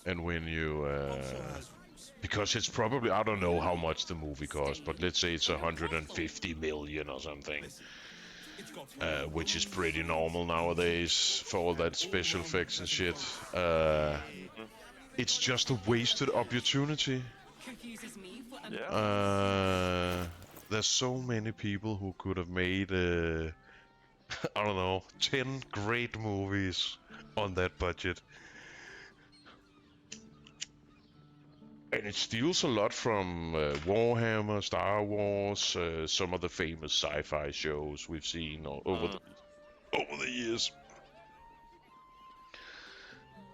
And when you because it's probably, I don't know how much the movie cost, but let's say it's 150 million or something, which is pretty normal nowadays for all that special effects and shit. It's just a wasted opportunity. There's so many people who could have made I don't know, 10 great movies on that budget. And it steals a lot from Warhammer, Star Wars, some of the famous sci-fi shows we've seen over the years.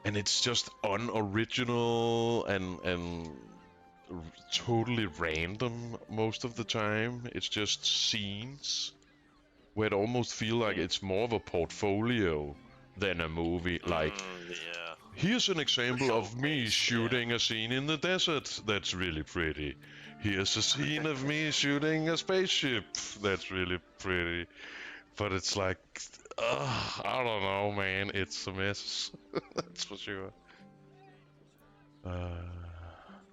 And it's just unoriginal and totally random most of the time. It's just scenes where it almost feels like it's more of a portfolio than a movie. Like, here's an example of me shooting a scene in the desert that's really pretty. Here's a scene of me shooting a spaceship that's really pretty. But it's like, I don't know, man. It's a mess. That's for sure.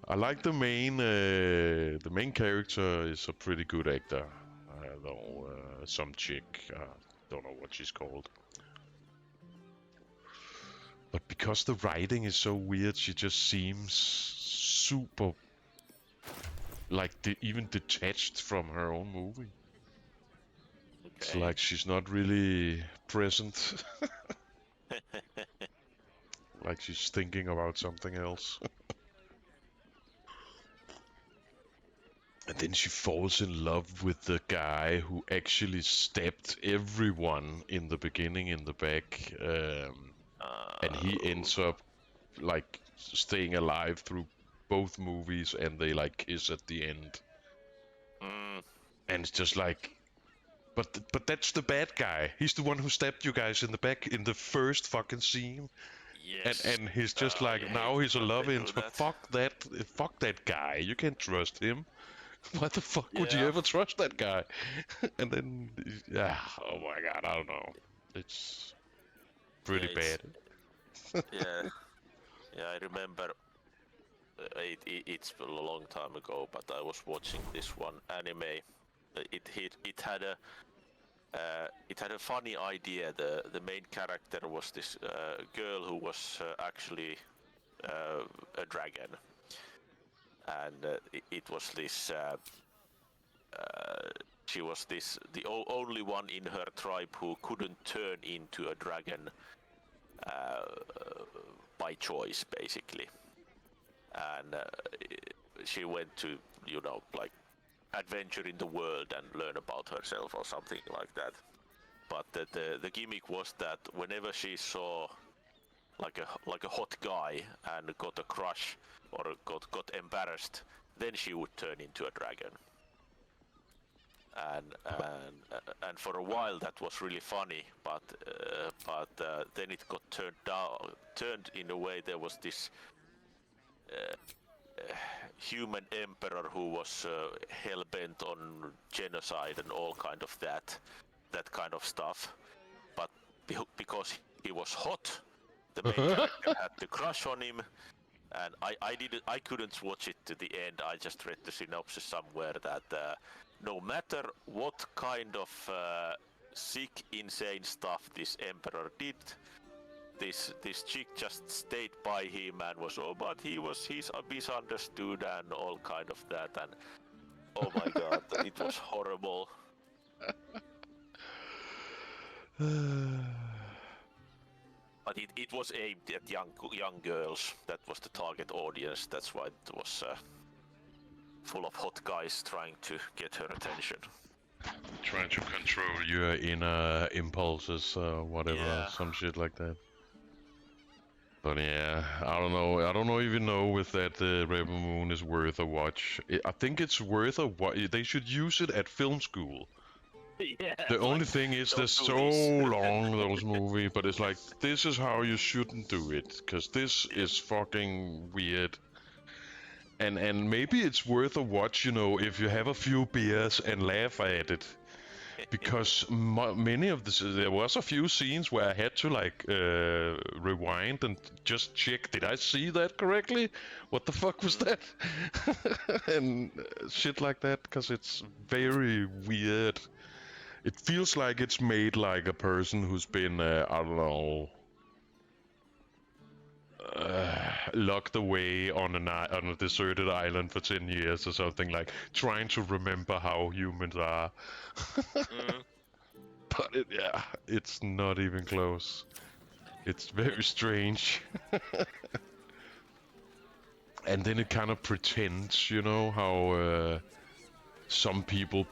I like the main character is a pretty good actor. Though some chick, don't know what she's called. But because the writing is so weird, she just seems super, like, even detached from her own movie. Okay. It's like she's not really present. Like she's thinking about something else. And then she falls in love with the guy who actually stabbed everyone in the beginning in the back. And he ends up like staying alive through both movies, and they like kiss at the end. And it's just like, but that's the bad guy. He's the one who stabbed you guys in the back in the first fucking scene. Yes. And he's just like, now he's a love interest. Fuck that guy. You can't trust him. Why the fuck would you ever trust that guy? And then, oh my god, I don't know. It's pretty bad. Yeah, I remember. It's a long time ago, but I was watching this one anime. It had a funny idea. The main character was this girl who was actually a dragon, and it was this. She was the only one in her tribe who couldn't turn into a dragon by choice, basically. And she went to, like, adventure in the world and learn about herself or something like that. But the gimmick was that whenever she saw like a hot guy and got a crush or got embarrassed, then she would turn into a dragon. And for a while that was really funny, but then it got turned in a way. There was this human emperor who was hell-bent on genocide and all kind of that kind of stuff. But because he was hot, the main character had the crush on him. And I couldn't watch it to the end. I just read the synopsis somewhere that no matter what kind of sick, insane stuff this emperor did, this chick just stayed by him and was, but he's misunderstood and all kind of that, and oh my god, it was horrible. But it was aimed at young girls. That was the target audience. That's why it was full of hot guys trying to get her attention. Trying to control your inner impulses, whatever, some shit like that. But yeah, I don't know. I don't even know if that Rebel Moon is worth a watch. I think it's worth a watch. They should use it at film school. Yeah, the only thing is they're so long, those movies, but it's like, this is how you shouldn't do it, because this is fucking weird. And maybe it's worth a watch, if you have a few beers and laugh at it. because many of there was a few scenes where I had to like rewind and just check, did I see that correctly? What the fuck was that? And shit like that, because it's very weird. It feels like it's made like a person who's been, I don't know, locked away on on a deserted island for 10 years or something, like trying to remember how humans are. But yeah, it's not even close. It's very strange. And then it kind of pretends, you know, how some people,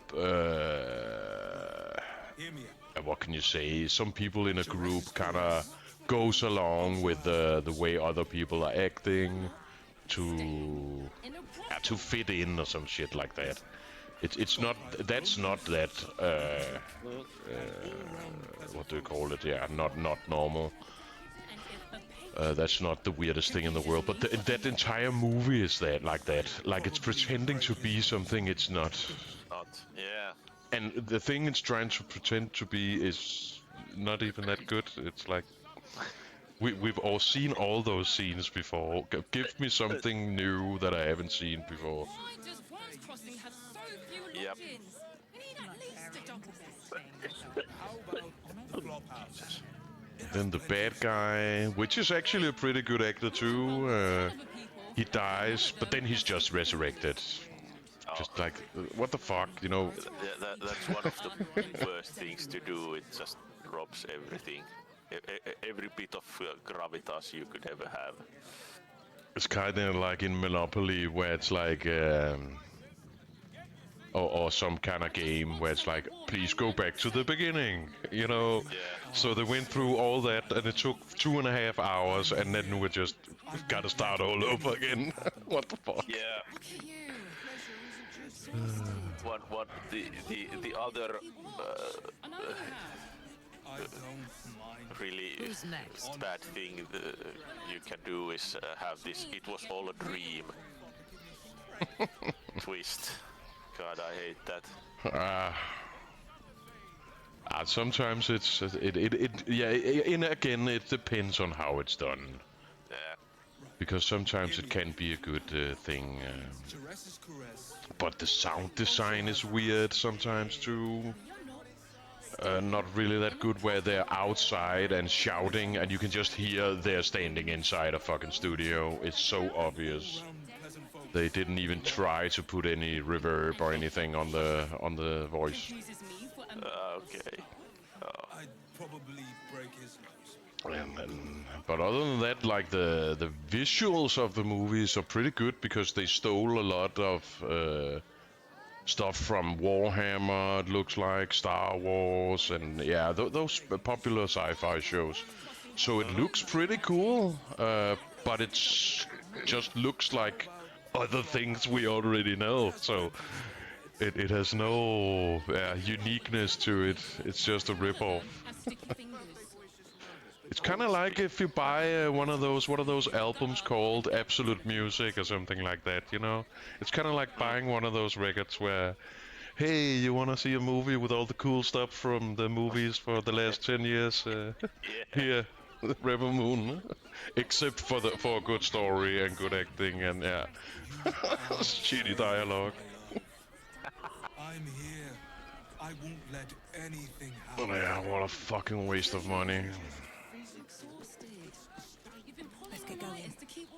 what can you say? Some people in a group kind of goes along with the way other people are acting to fit in or some shit like that. It's not, that's not that what do you call it? Yeah, not normal. That's not the weirdest thing in the world, but that entire movie is like that. Like it's pretending to be something it's not. Not. Yeah. And the thing it's trying to pretend to be is not even that good. It's like we've all seen all those scenes before. Give me something new that I haven't seen before. Yep. Then the bad guy, which is actually a pretty good actor too, he dies, but then he's just resurrected. Just like, what the fuck, you know? That's one of the worst things to do. It just robs everything. Every bit of gravitas you could ever have. It's kind of like in Monopoly, where it's like, or some kind of game where it's like, please go back to the beginning, you know? Yeah. So they went through all that, and it took 2.5 hours, and then we just gotta start all over again. What the fuck? Yeah. One the other really bad thing you can do is have this "it was all a dream" twist. God, I hate that. Sometimes yeah. And again, it depends on how it's done. Yeah. Because sometimes it can be a good thing. But the sound design is weird sometimes too. Not really that good, where they're outside and shouting and you can just hear they're standing inside a fucking studio. It's so obvious. They didn't even try to put any reverb or anything on the voice. Okay. I'd probably break his nose. But other than that, like the visuals of the movies are pretty good, because they stole a lot of stuff from Warhammer, it looks like, Star Wars, and yeah, those popular sci-fi shows. So it looks pretty cool, but it's just looks like other things we already know. So it has no uniqueness to it. It's just a rip-off. It's kind of like if you buy one of those, what are those albums called? Absolute Music or something like that, you know? It's kind of like buying one of those records where, hey, you want to see a movie with all the cool stuff from the movies for the last 10 years? Here, Rebel Moon. Except for a good story and good acting and, yeah, shitty dialogue. I'm here. I won't let anything But happen. yeah, what a fucking waste of money.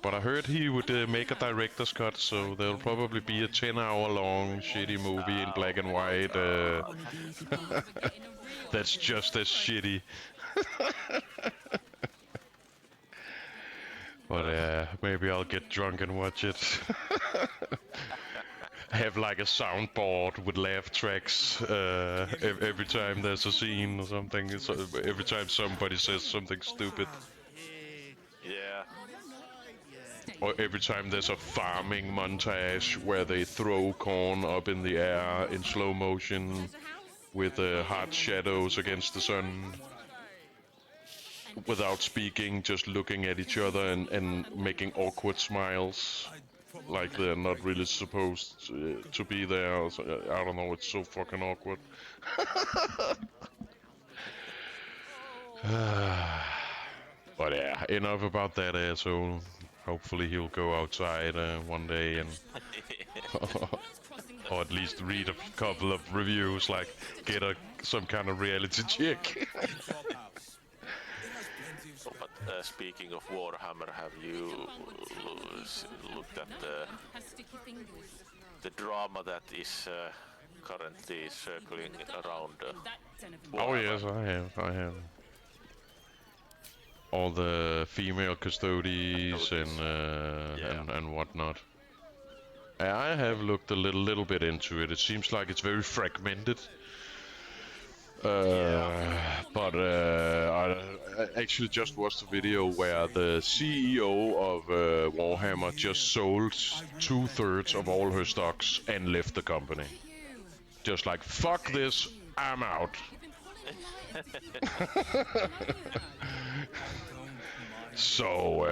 But I heard he would make a director's cut, so there'll probably be a 10-hour-long shitty movie in black and white. That's just as shitty. But maybe I'll get drunk and watch it. Have like a soundboard with laugh tracks every time there's a scene or something. So every time somebody says something stupid. Yeah. Or every time there's a farming montage where they throw corn up in the air in slow motion with hard shadows against the sun. Without speaking, just looking at each other and making awkward smiles. I'd like they're not really supposed to be there. So, I don't know. It's so fucking awkward. But yeah, enough about that asshole. Hopefully he'll go outside one day and, or at least read a couple of reviews, like get some kind of reality check. Clubhouse. It has plenty of Oh, but speaking of Warhammer, have you looked at the drama that is currently circling around Oh Warhammer? yes, I have. All the female custodies and whatnot. I have looked a little bit into it. It seems like it's very fragmented. But I actually just watched a video where the CEO of Warhammer just sold 2/3 of all her stocks and left the company. Just like, fuck this, I'm out. So,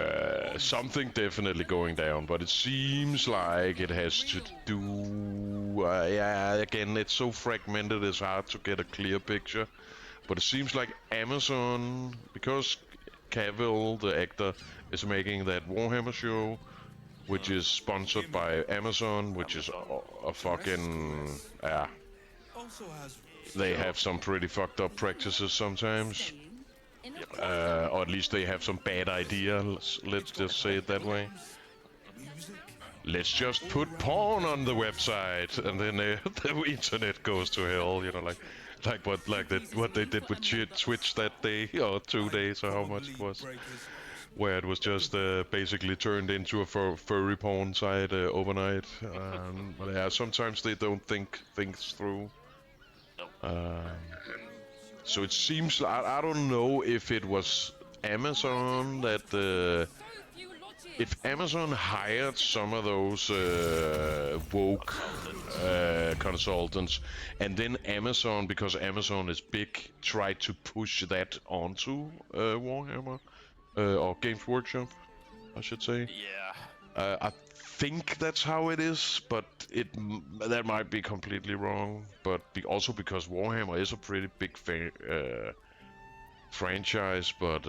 something definitely going down, but it seems like it has to do... yeah, again, it's so fragmented, it's hard to get a clear picture. But it seems like Amazon, because Cavill, the actor, is making that Warhammer show, which is sponsored by Amazon, which is a fucking... yeah, also has they have some pretty fucked up practices sometimes. Or at least they have some bad ideas, let's just say it that way. music. Let's just put porn on the website, and then the internet goes to hell. You know, like what they did with Twitch that day or 2 days or how much it was, where it was just basically turned into a furry porn site overnight. But yeah, sometimes they don't think things through. So it seems I don't know if it was Amazon that if Amazon hired some of those woke consultants, and then Amazon, because Amazon is big, tried to push that onto Warhammer or Games Workshop, I should say. Yeah. I think that's how it is, but that might be completely wrong. But also because Warhammer is a pretty big franchise, but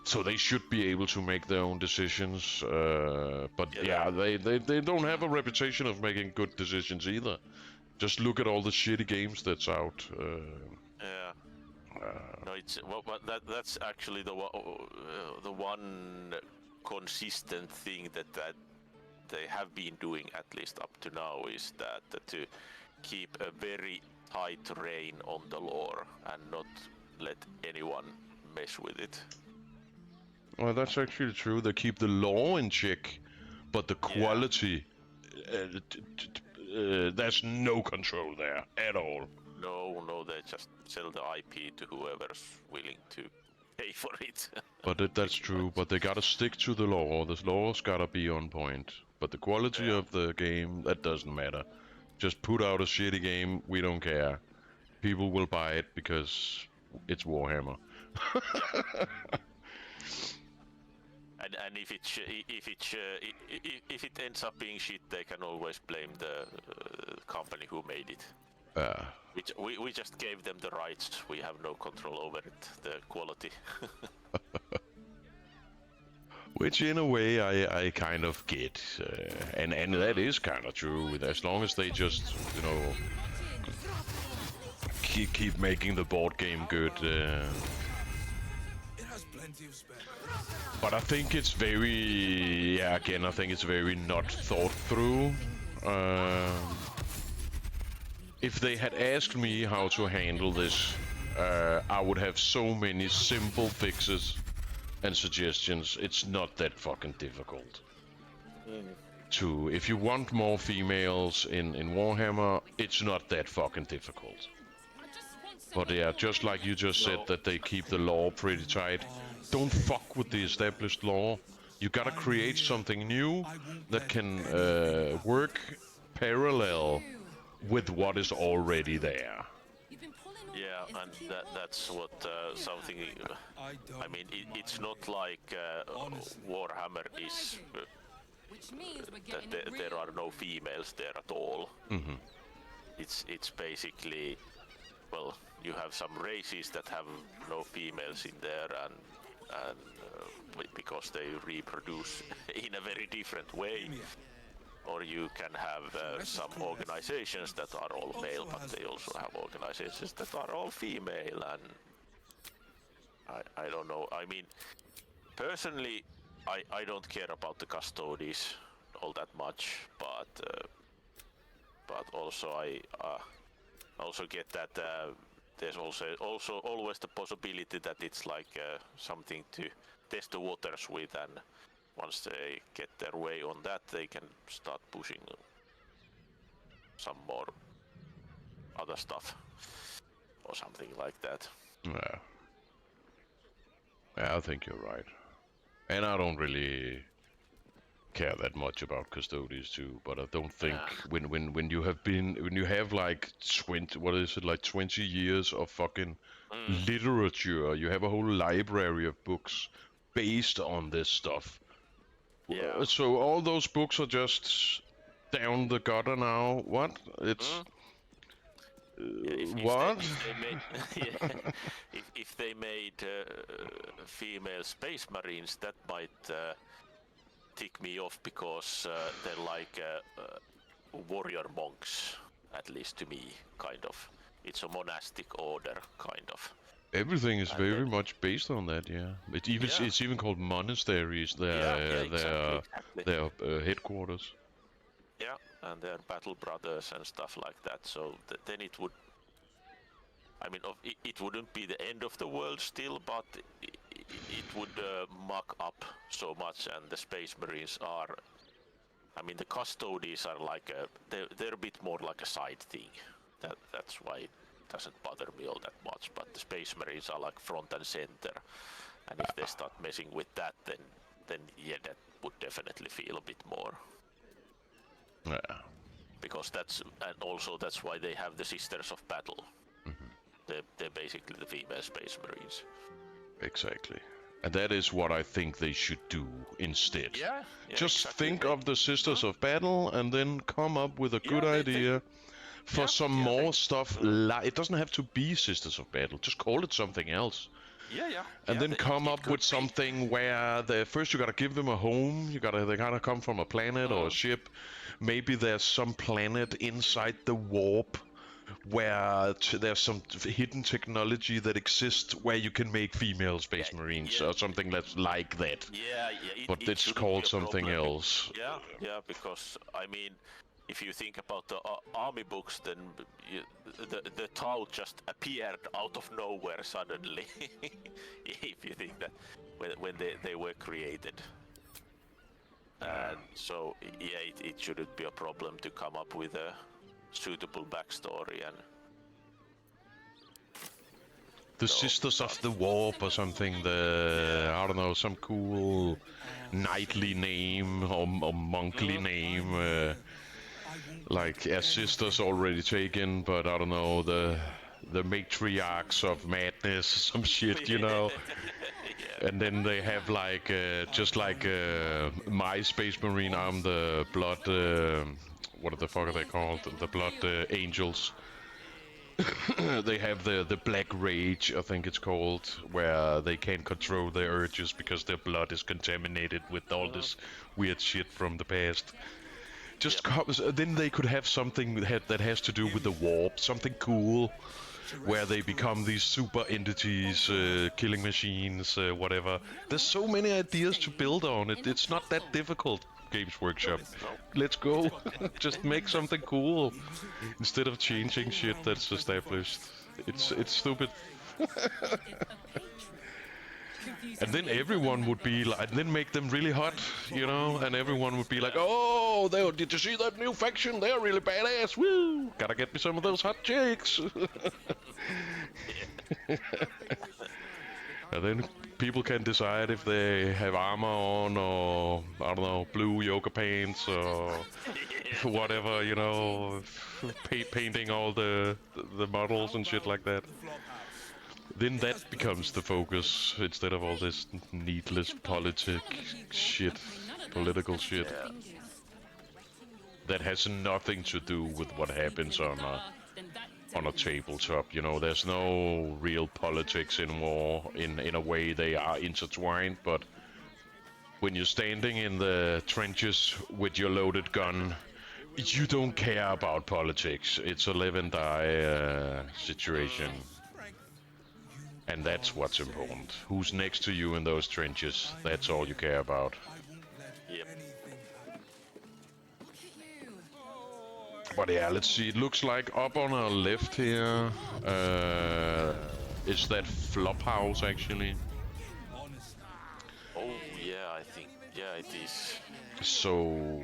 so they should be able to make their own decisions. But yeah, they don't have a reputation of making good decisions either. Just look at all the shitty games that's out. Yeah. No, it's that's actually the one consistent thing that they have been doing, at least up to now, is that to keep a very tight rein on the lore and not let anyone mess with it. Well, that's actually true. They keep the law in check, but the quality, there's no control there at all. No, they just sell the IP to whoever's willing to pay for it. But that's true, but they gotta stick to the law. The law's gotta be on point. But the quality of the game, that doesn't matter. Just put out a shitty game, we don't care. People will buy it because it's Warhammer. And if it ends up being shit, they can always blame the company who made it. We just gave them the rights. We have no control over it, the quality. Which in a way I kind of get, and that is kind of true. As long as they just, you know, keep making the board game good. It has plenty of space. But I think it's very, I think it's very not thought through. If they had asked me how to handle this, I would have so many simple fixes and suggestions. It's not that fucking difficult. If you want more females in Warhammer, it's not that fucking difficult. But yeah, just like you just said, that they keep the law pretty tight. Don't fuck with the established law. You gotta create something new that can work parallel with what is already there. Yeah, and that's what something. I mean, it's not like Warhammer is Which means we're that getting there are no females there at all. It's basically, well, you have some races that have no females in there, and because they reproduce in a very different way. Or you can have some organizations that are all male, but they also have organizations that are all female, and I don't know. I mean, personally, I don't care about the custodies all that much, but also I also get that there's also always the possibility that it's like something to test the waters with, and once they get their way on that, they can start pushing some more other stuff or something like that. Yeah. Yeah, I think you're right. And I don't really care that much about custodies too, but I don't think when you have like 20, what is it, like 20 years of fucking literature, you have a whole library of books based on this stuff. Yeah. So all those books are just down the gutter now. What? It's what? If they made, yeah, if they made female space marines, that might tick me off, because they're like warrior monks, at least to me, kind of. It's a monastic order, kind of. Everything is very much based on that, yeah. It's even called monasteries. Their headquarters. Yeah, and they're battle brothers and stuff like that. So then it would. I mean, it wouldn't be the end of the world still, but it would muck up so much, and the Space Marines are. I mean, the custodies are like they're a bit more like a side thing. That's why it doesn't bother me all that much. But the Space Marines are like front and center, and if they start messing with that, then yeah, that would definitely feel a bit more. Yeah. Because that's why they have the Sisters of Battle. They're basically the female Space Marines. Exactly. And that is what I think they should do instead. Yeah. Just exactly. think of the Sisters of Battle and then come up with a good idea for some more stuff. It doesn't have to be Sisters of Battle. Just call it something else. Yeah. And then come up with something where first you gotta give them a home. They gotta come from a planet or a ship. Maybe there's some planet inside the warp where there's some hidden technology that exists where you can make female space marines or something that's like that. Yeah. But it's called something else. Yeah, because I mean, if you think about the army books, then the Tau just appeared out of nowhere suddenly. If you think that when they were created. And so yeah, it shouldn't be a problem to come up with a suitable backstory and the Sisters of the Warp or something. I don't know, some cool knightly name or monkly name. Like sisters already taken, but I don't know, the matriarchs of madness, some shit, you know. And then they have like just like my Space Marine, I'm the blood. What the fuck are they called? The blood angels. They have the black rage, I think it's called, where they can't control their urges because their blood is contaminated with all this weird shit from the past. Then they could have something that has to do with the warp, something cool, where they become these super entities, killing machines, whatever. There's so many ideas to build on. It's not that difficult. Games Workshop. Let's go. Just make something cool instead of changing shit that's established. It's stupid. And then everyone would be like, and then make them really hot, you know, and everyone would be like, oh, did you see that new faction? They're really badass. Woo! Gotta get me some of those hot chicks. And then people can decide if they have armor on or, I don't know, blue yoga pants or whatever, you know, painting all the models and shit like that. then that becomes the focus instead of all this needless political shit that has nothing to do with what happens on a tabletop. You know, there's no real politics in war. In a way, they are intertwined, but when you're standing in the trenches with your loaded gun, you don't care about politics. It's a live and die situation. And that's what's important. Who's next to you in those trenches? That's all you care about. Yep. But yeah, let's see. It looks like up on our left here is that flop house actually. Oh yeah, I think it is. So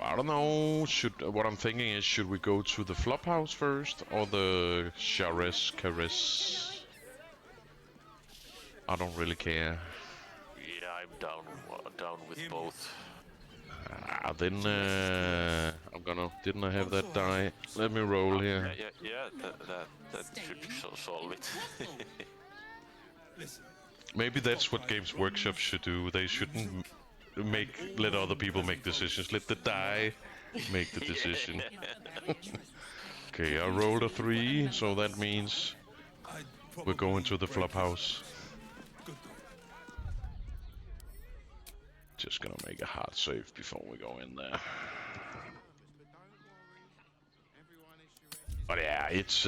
I don't know. What I'm thinking is, should we go to the flop house first or the Caress? I don't really care. Yeah, I'm down with both. Then I'm gonna. Didn't I have that die? Let me roll here. Yeah. That should solve it. Maybe that's what Games Workshop should do. They shouldn't let other people make decisions. Let the die make the decision. Okay, I rolled a 3, so that means we're going to the flop house. Just gonna make a hard save before we go in there. But yeah, it's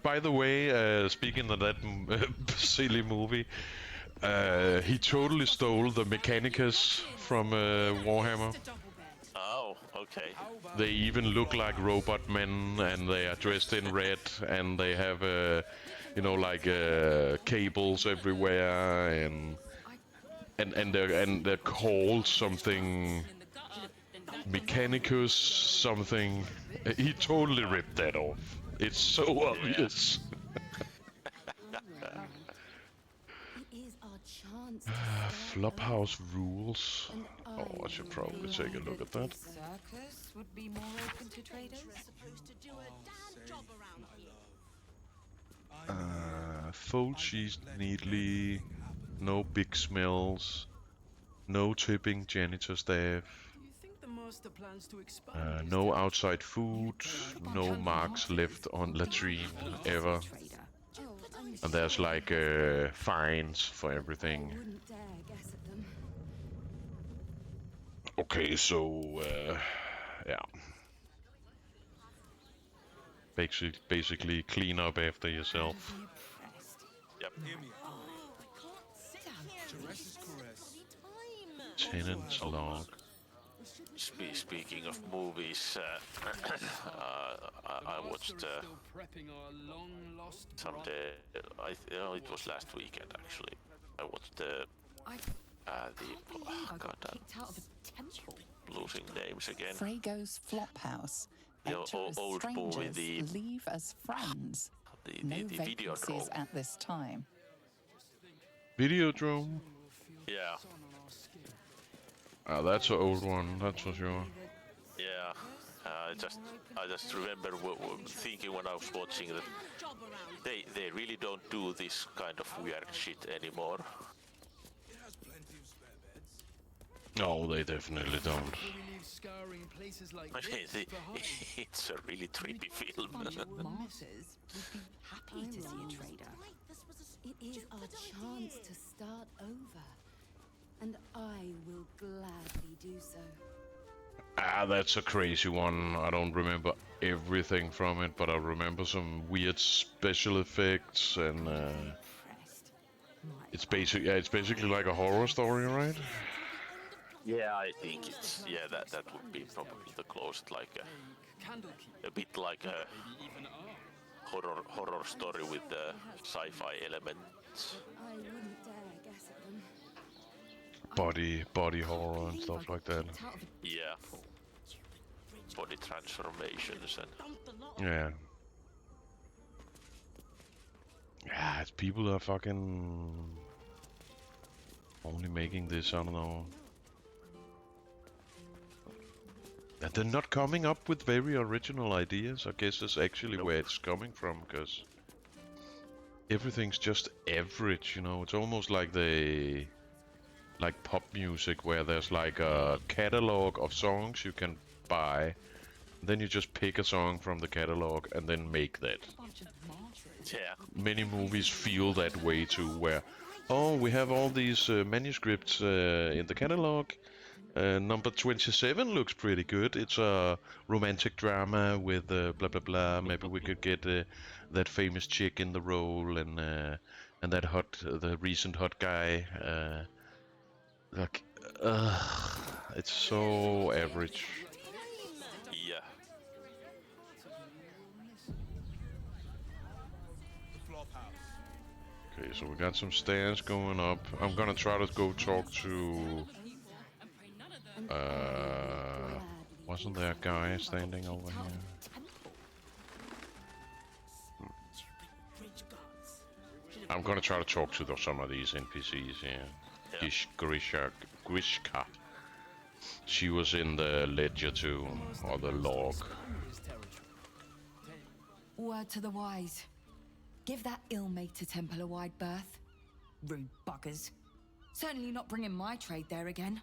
by the way, speaking of that silly movie, he totally stole the Mechanicus from Warhammer. Oh, okay. They even look like robot men, and they are dressed in red, and they have you know, like cables everywhere, and they're called something Mechanicus something. He totally ripped that off. It's so obvious. Flophouse rules. Oh, I should probably take a look at that. Circus would be more open to traders. Fold cheese neatly. No big smells. No tipping janitor staff. No outside food. No marks left on latrine ever. And there's like fines for everything. Okay, so yeah. Basically clean up after yourself. Yep. Tenant's log. Speaking of movies, I watched someday. It was last weekend actually. I watched the losing names again. Frago's Flophouse. The Enter as old movie, strangers, leave as friends. No the Videodrome. vacancies at this time. Videodrome? Yeah. That's an old one, that's for sure. Yeah. I just remember thinking when I was watching that they really don't do this kind of weird shit anymore. No, they definitely don't. I mean, it's a really trippy film. Martyrs would be happy to see a trader. It is our chance to start over, and I will gladly do so. That's a crazy one. I don't remember everything from it, but I remember some weird special effects, and it's basically like a horror story, right? Yeah, I think it's that would be probably the closest, like a bit like a horror story with the sci-fi elements. I wouldn't dare guess at them. Body horror and stuff like that. Yeah. Body transformations and Yeah. Yeah, it's people that are fucking only making this, I don't know. And they're not coming up with very original ideas. I guess that's actually where it's coming from, because everything's just average, you know. It's almost like like pop music, where there's like a catalog of songs you can buy. Then you just pick a song from the catalog and then make that. Yeah. Many movies feel that way too, where, oh, we have all these manuscripts in the catalog. Number 27 looks pretty good. It's a romantic drama with blah blah blah. Maybe we could get that famous chick in the role, and that the recent hot guy. Like, it's so average. Yeah. The flop house. Okay, so we got some stairs going up. I'm gonna try to go talk to. Wasn't there a guy standing over here? I'm gonna try to talk to some of these NPCs here. Yeah. Grishka. She was in the ledger too, or the log. Word to the wise. Give that ill-mate a temple a wide berth. Rude buggers. Certainly not bringing my trade there again.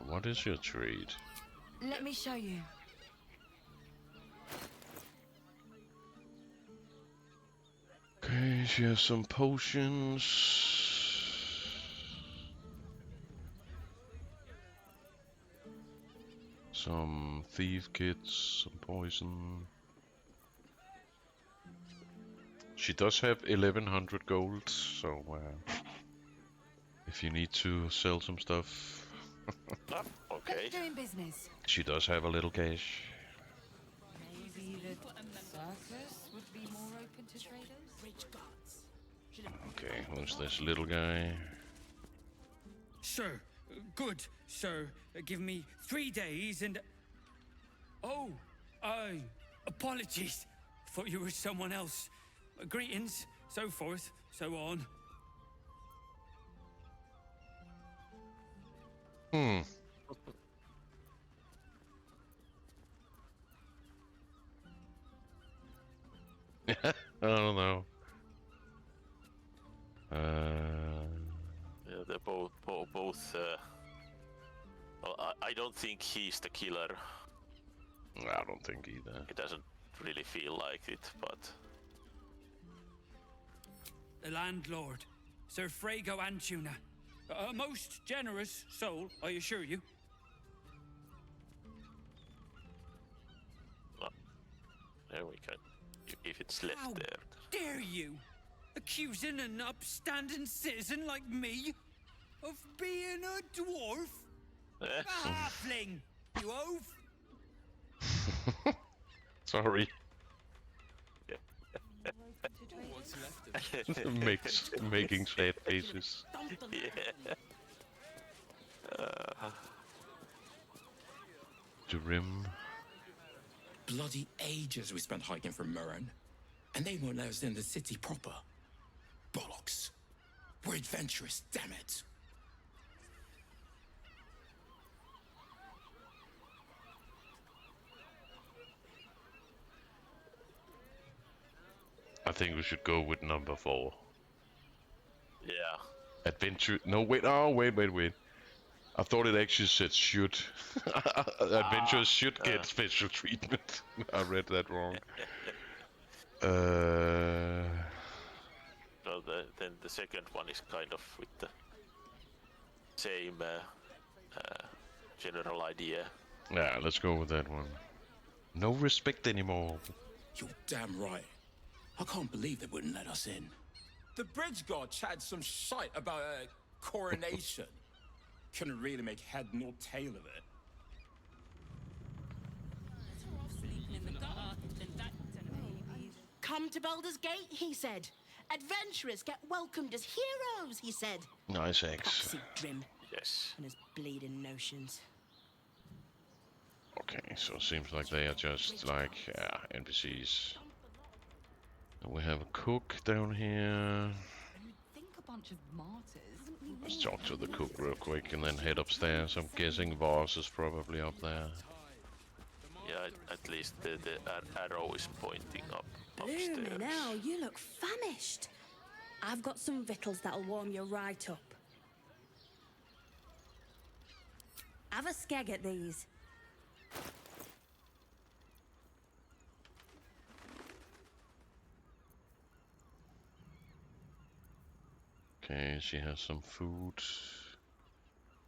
What is your trade? Let me show you. Okay, she has some potions. Some thief kits, some poison. She does have 1100 gold, so if you need to sell some stuff, Okay. Doing business. she does have a little cash. Maybe the circus would be more open to traders? Okay, who's this little guy? Sir, good, sir. Give me 3 days and... Oh, apologies. Thought you were someone else. Greetings, so forth, so on. I don't know. Yeah, they're both. Well, I don't think he's the killer. I don't think either. It doesn't really feel like it, but The landlord, Sir Frago Antuna. A most generous soul, I assure you. there we go. If it's left How there. dare you? Accusing an upstanding citizen like me of being a dwarf? A halfling, you oaf! Sorry. What's left of it? Making sad faces. Durim. Bloody ages we spent hiking from Murren, and they won't let us in the city proper. Bollocks. We're adventurous, damn it. I think we should go with number 4. Yeah. Adventure. No, wait. Oh, wait. I thought it actually said should. Adventurers should get special treatment. I read that wrong. So then the second one is kind of with the same general idea. Yeah, let's go with that one. No respect anymore. You're damn right. I can't believe they wouldn't let us in. The bridge god chatted some shite about a coronation. Couldn't really make head nor tail of it. Come to Baldur's Gate, he said. Adventurers get welcomed as heroes, he said. Nice eggs. Toxic Grim Yes. and his bleeding notions. Okay, so it seems like they are just like NPCs. And we have a cook down here. Think a bunch of martyrs. Let's talk to the cook real quick and then head upstairs. I'm guessing Voss is probably up there. Yeah, at least the arrow is pointing up Bloomin' upstairs. now, you look famished. I've got some victuals that'll warm you right up. Have a skeg at these. Okay, she has some food.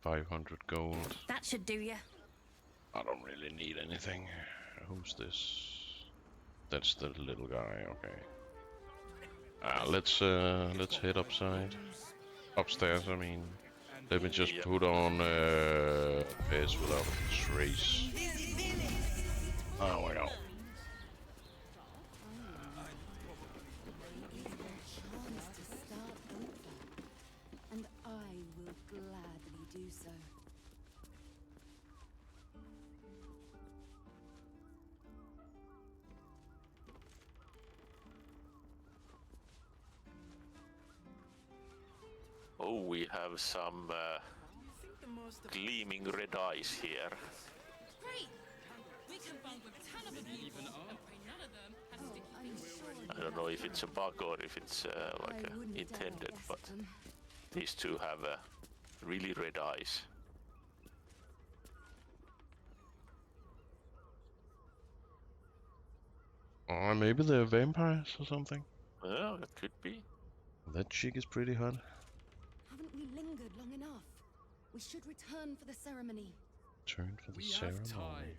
500 gold. That should do you. I don't really need anything. Who's this? That's the little guy. Okay. Let's head upstairs. I mean, let me just put on pass without a trace. Oh my god. Chance to start over, and I will gladly do so. Oh, we have some gleaming red eyes here. I don't know if it's a bug or if it's like intended, but these two have really red eyes. Oh, maybe they're vampires or something. Well, that could be. That chick is pretty hot. Haven't we lingered long enough? We should return for the ceremony. Turn for the We ceremony. have time.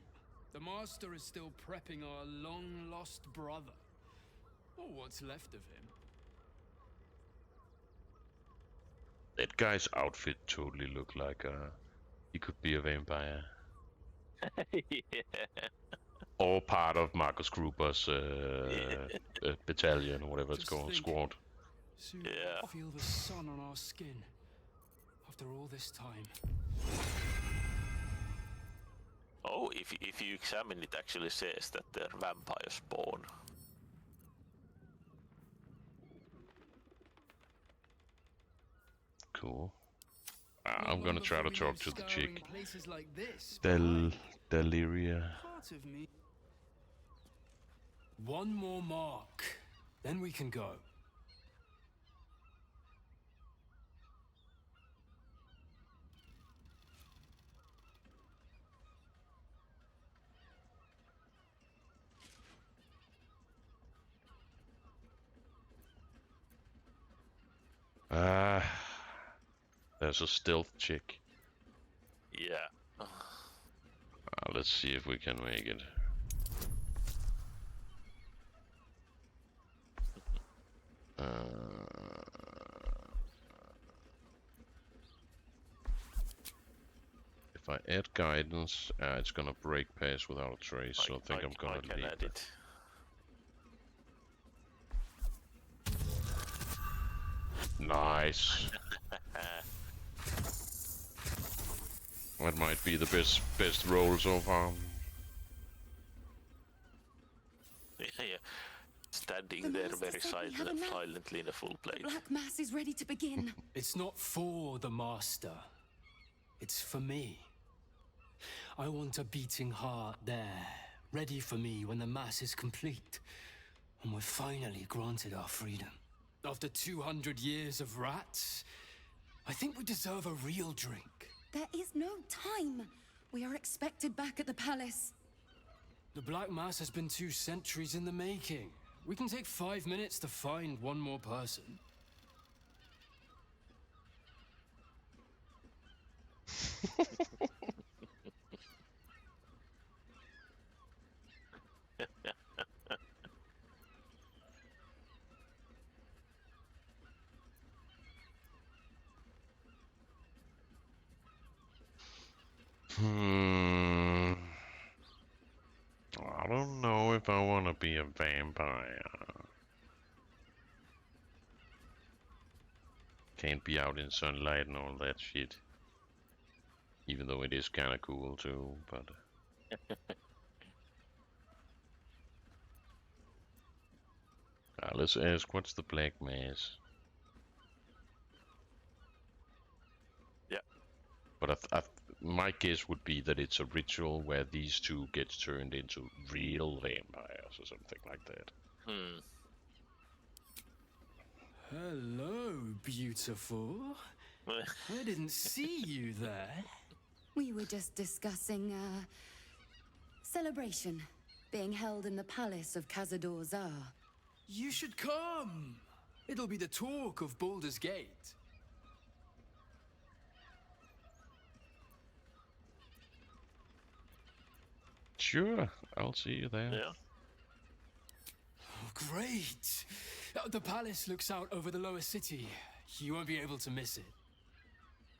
The master is still prepping our long-lost brother. Or what's left of him. That guy's outfit totally looked like he could be a vampire. Yeah. Or part of Marcus Gruber's battalion, or whatever it's Just called, think. squad. Soon Yeah. we'll feel the sun on our skin. After all this time. Oh, if you examine it, actually says that they're vampire spawn. Cool. I'm gonna try to talk to the chick. Places like this, but Deliria. part of me. One more mark, then we can go. There's a stealth chick. Yeah. Let's see if we can make it. If I add guidance, it's gonna break pass without a trace, so I think I'm gonna can leave add it. Nice. That might be the best roll so far. Yeah. Standing The there master very said we had enough. silently in a full The plate. Black Mass is ready to begin. It's not for the master. It's for me. I want a beating heart there, ready for me when the mass is complete. And we're finally granted our freedom. After 200 years of rats, I think we deserve a real drink. There is no time. We are expected back at the palace. The Black Mass has been 2 centuries in the making. We can take 5 minutes to find one more person. I don't know if I want to be a vampire. Can't be out in sunlight and all that shit. Even though it is kind of cool too, but... Let's ask, what's the Black Mass? Yeah. But my guess would be that it's a ritual where these two gets turned into real vampires or something like that. Hmm. Hello, beautiful. I didn't see you there. We were just discussing a celebration being held in the palace of Cazador Zar. You should come. It'll be the talk of Baldur's Gate. Sure, I'll see you there. Yeah. Oh, great. The palace looks out over the lower city. You won't be able to miss it.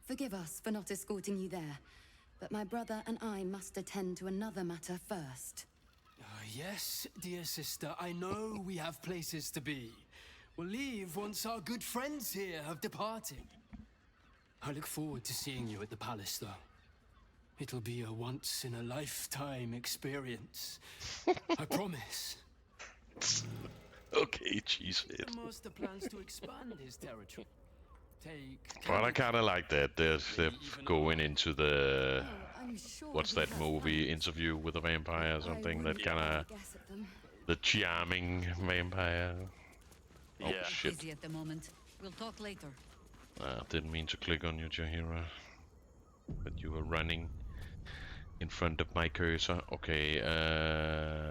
Forgive us for not escorting you there, but my brother and I must attend to another matter first. Yes, dear sister, I know we have places to be. We'll leave once our good friends here have departed. I look forward to seeing you at the palace, though. It'll be a once-in-a-lifetime experience. I promise. Okay, cheesehead. The master plans to expand his territory. Well, I kind of like that. They're going into the... I'm sure What's he that has movie? plans. Interview with a Vampire or something? That kind of... Guess at them. The charming vampire. Oh, Yeah. shit. Busy at the moment. We'll talk later. Didn't mean to click on you, Jahira. But you were running in front of my cursor. Okay,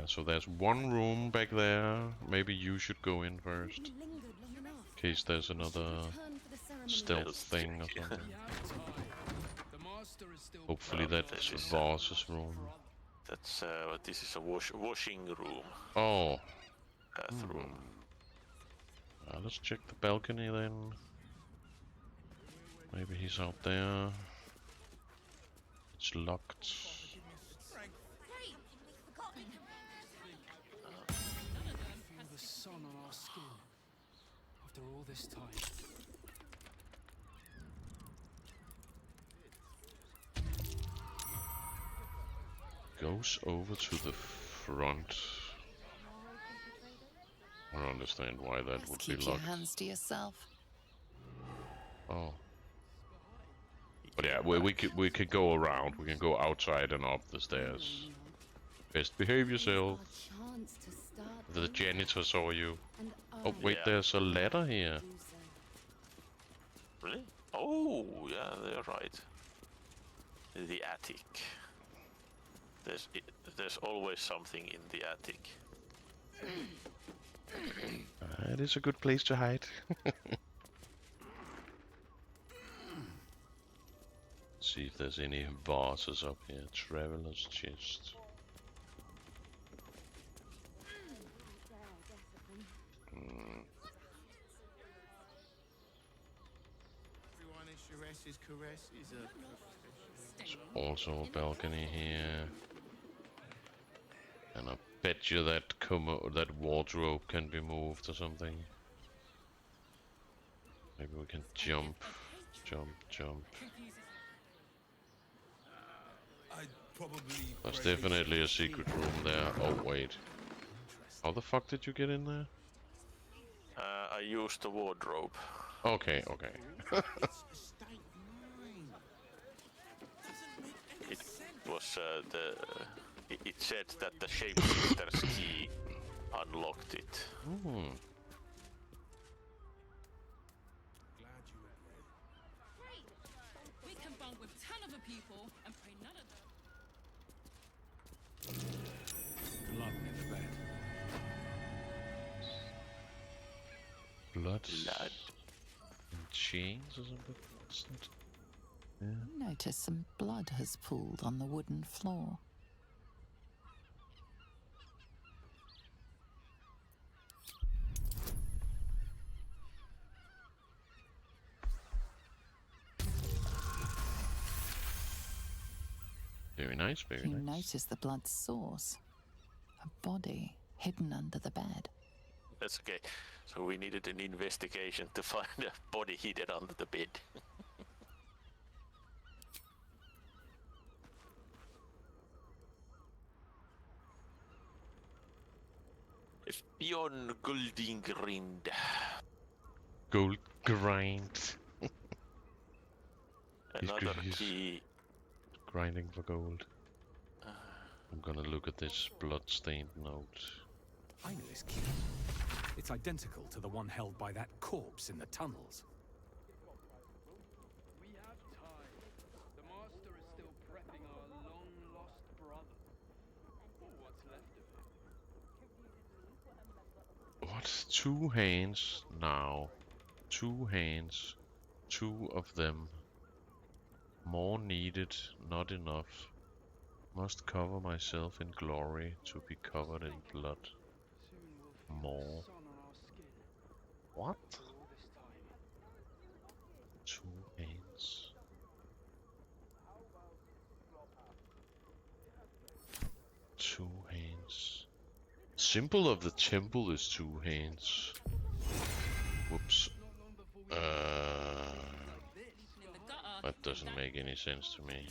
so there's one room back there. Maybe you should go in first. We lingered long enough. In case there's another Return for the ceremony. stealth thing or something. The master is still Hopefully that's Voss's room. That's this is a washing room. Oh, Bathroom. let's check the balcony then. Maybe he's out there. It's locked. Feel the sun on our skin after all this time. Goes over to the front. I don't understand why that Just would be keep your locked. hands to yourself. Oh. But yeah, we could go around. We can go outside and up the stairs. Best behave yourself. Our chance to start The janitor saw you. and Oh wait, Yeah. there's a ladder here. do so. Really? Oh, yeah, they're right. The attic. There's always something in the attic. It is a good place to hide. See if there's any vases up here. Traveler's chest. There's also a balcony here. And I bet you that that wardrobe can be moved or something. Maybe we can jump. I'd probably. There's pray definitely a secret room there. Oh wait. How the fuck did you get in there? I used the wardrobe. Okay, okay. It was it said that the shapeshifter's key unlocked it. Hmm. We can bunk with 10 other people and pray none of them. Blood in the bed. Blood. Blood. And chains or something? Isn't- Yeah. Notice some blood has pooled on the wooden floor. Very nice, very You nice. notice the blood's source. A body hidden under the bed. That's okay. So we needed an investigation to find a body hidden under the bed. It's beyond Gulding Grind. Gold grind. Another he's key. grinding for gold. I'm gonna look at this bloodstained note. I know this key. It's identical to the one held by that corpse in the tunnels. We have time. The Master is still prepping our long-lost brother. Or what's left of him. What? 2 hands now. 2 hands. 2 of them. More needed, not enough. Must cover myself in glory to be covered in blood. Soon we'll feel More. the sun on our skin. What? All this time. 2 hands. 2 hands. Symbol of the temple is 2 hands. Whoops. That doesn't make any sense to me.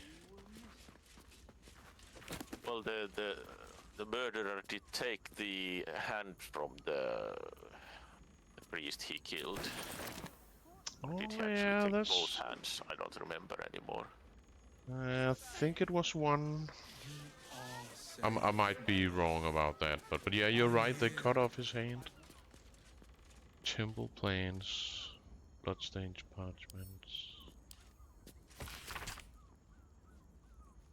Well, the murderer did take the hand from the priest he killed. Oh Did he actually yeah, take that's... both hands? I don't remember anymore. I think it was 1. I might be wrong about that, but yeah, you're right, they cut off his hand. Temple plans, bloodstained parchments.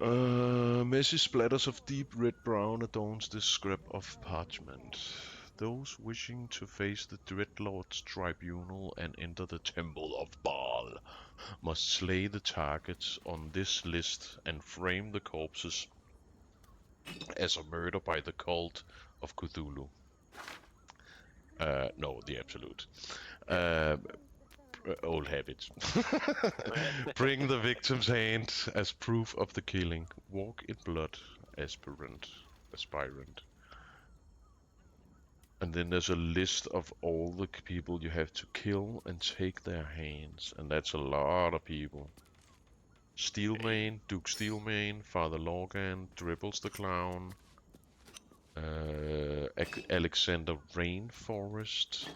Messy splatters of deep red brown adorns this scrap of parchment. Those wishing to face the Dreadlord's tribunal and enter the Temple of Baal must slay the targets on this list and frame the corpses as a murder by the cult of Cthulhu. No, the Absolute. Old habits. Bring the victim's hand as proof of the killing. Walk in blood, aspirant. And then there's a list of all the people you have to kill and take their hands, and that's a lot of people. Steelmane, Duke Steelmane, Father Lorgan, Dribbles the Clown, Alexander Rainforest.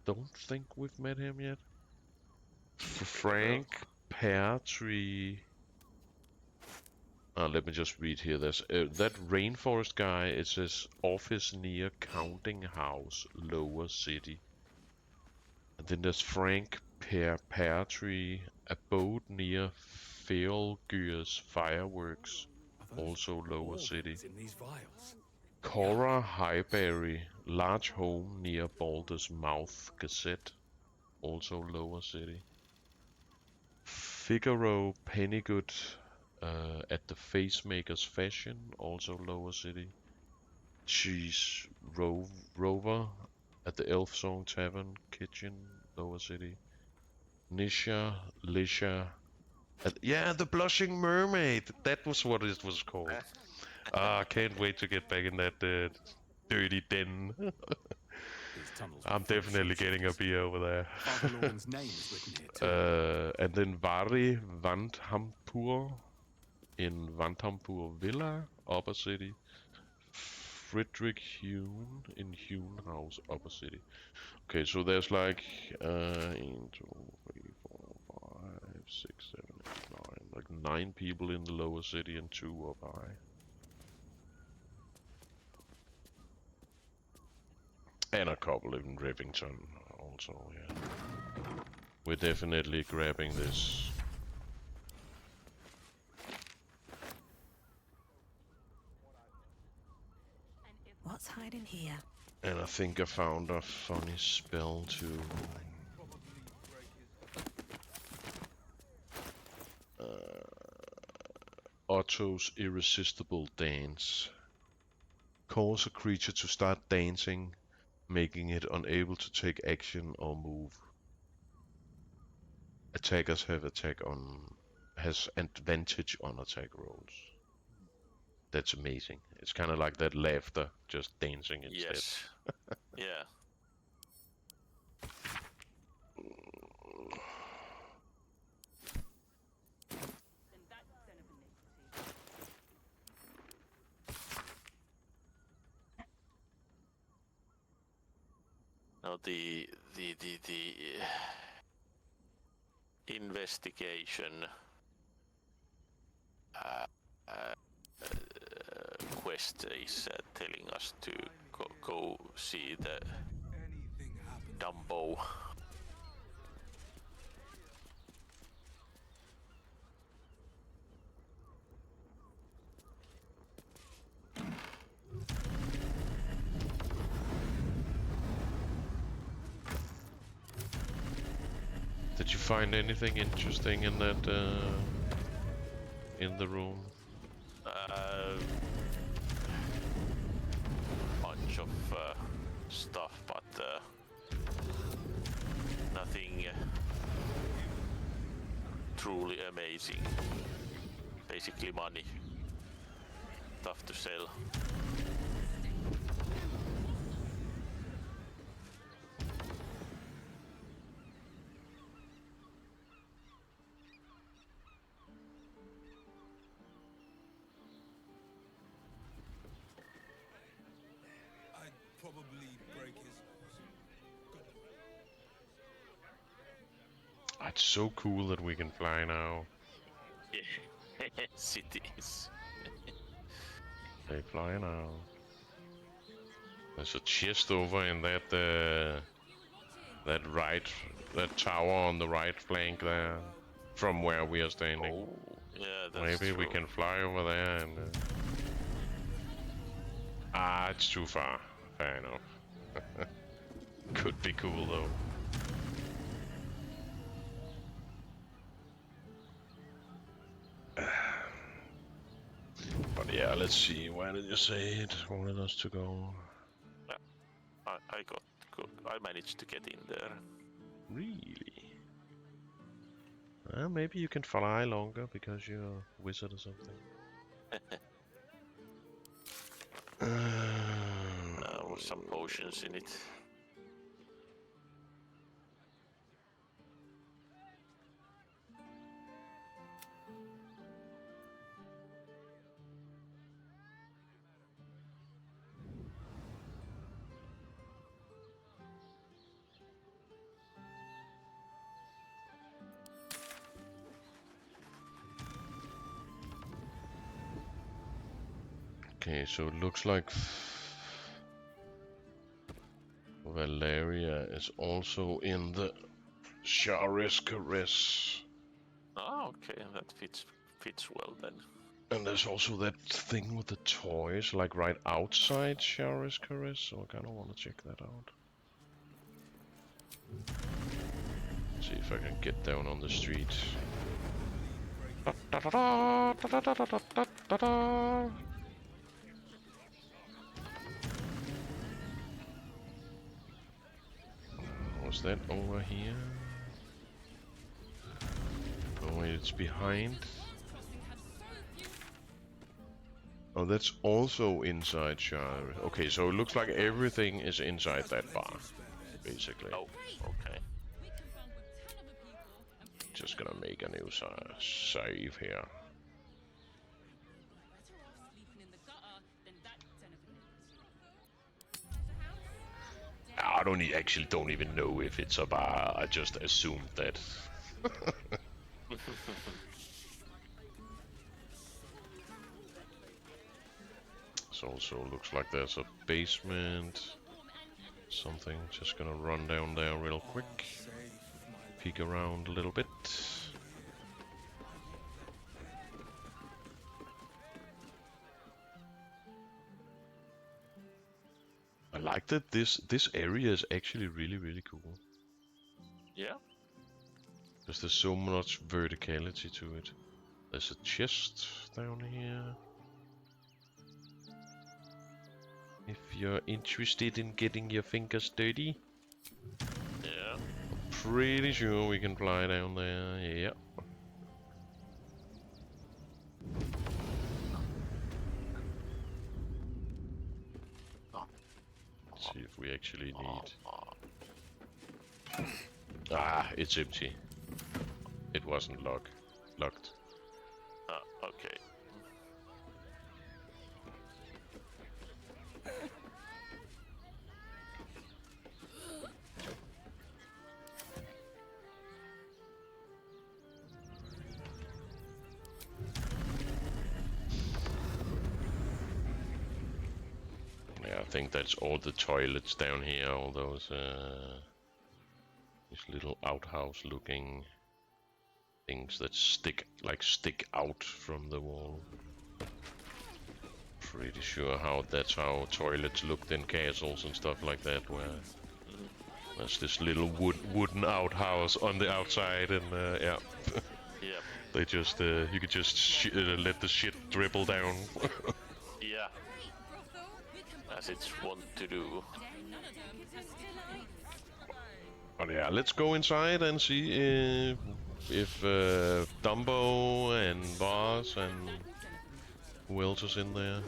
Don't think we've met him yet. Frank Peartree. Let me just read here. There's that Rainforest guy. It says office near Counting House, Lower City. And then there's Frank Peartree, abode near Feolgyr's Fireworks, also Lower City. In these vials. Cora Highberry, large home near Baldur's Mouth Gazette, also Lower City. Figaro Pennygood at the Facemaker's Fashion, also Lower City. Cheese Rover at the Elf Song Tavern Kitchen, Lower City. Lisha yeah, the Blushing Mermaid. That was what it was called. Can't wait to get back in that dirty den. I'm definitely getting a beer over there. Father Lorgan's name is written here too. And then Vari Vandhampur in Vandhampur Villa, Upper City. Frederick Hune in Hune House, Upper City. Okay, so there's like 1, 2, 3, 4, 5, 6, 7, 8, 9. Like 9 people in the Lower City and 2 up high. And a couple in Rivington also, yeah. We're definitely grabbing this. What's hiding here? And I think I found a funny spell too. Otto's Irresistible Dance. Cause a creature to start dancing, making it unable to take action or move. Attackers has advantage on attack rolls. That's amazing. It's kind of like that laughter, just dancing instead. Yes. Yeah. the investigation quest is telling us to go see the Dumbo. Did you find anything interesting in that in the room? Bunch of stuff, but nothing truly amazing. Basically money. Tough to sell. It's so cool that we can fly now. Yeah, cities. They fly now. There's a chest over in that that tower on the right flank there, from where we are standing. Oh, yeah, that's Maybe true. we can fly over there and. It's too far. Fair enough. Could be cool though. But yeah, let's see. Where did you say it wanted us to go? Yeah, I got good. I managed to get in there. Really? Maybe you can fly longer because you're a wizard or something. With some potions in it. Okay, so it looks like Valeria is also in the Shari's Caress. Ah, okay, that fits well then. And there's also that thing with the toys, like right outside Shari's Caress, so I kinda wanna check that out. See if I can get down on the street. Was that over here? Oh wait, it's behind. Oh, that's also inside Shire. Okay, so it looks like everything is inside that bar, basically. Oh, okay. Just gonna make a new save here. I actually don't even know if it's a bar. I just assumed that. This also looks like there's a basement. Something. Just gonna run down there real quick. Peek around a little bit. I like that this area is actually really cool. Yeah. Because there's so much verticality to it. There's a chest down here. If you're interested in getting your fingers dirty. Yeah. I'm pretty sure we can fly down there. Yep. Let's see if we actually need... it's empty. It wasn't locked. Okay. think that's all the toilets down here, all those these little outhouse-looking things that stick out from the wall. Pretty sure that's how toilets looked in castles and stuff like that, where there's this little wooden outhouse on the outside, and yeah. Yeah. They just you could just let the shit dribble down. Yeah. As it's wont to do. But yeah, let's go inside and see if Dumbo and Voss and who else is in there.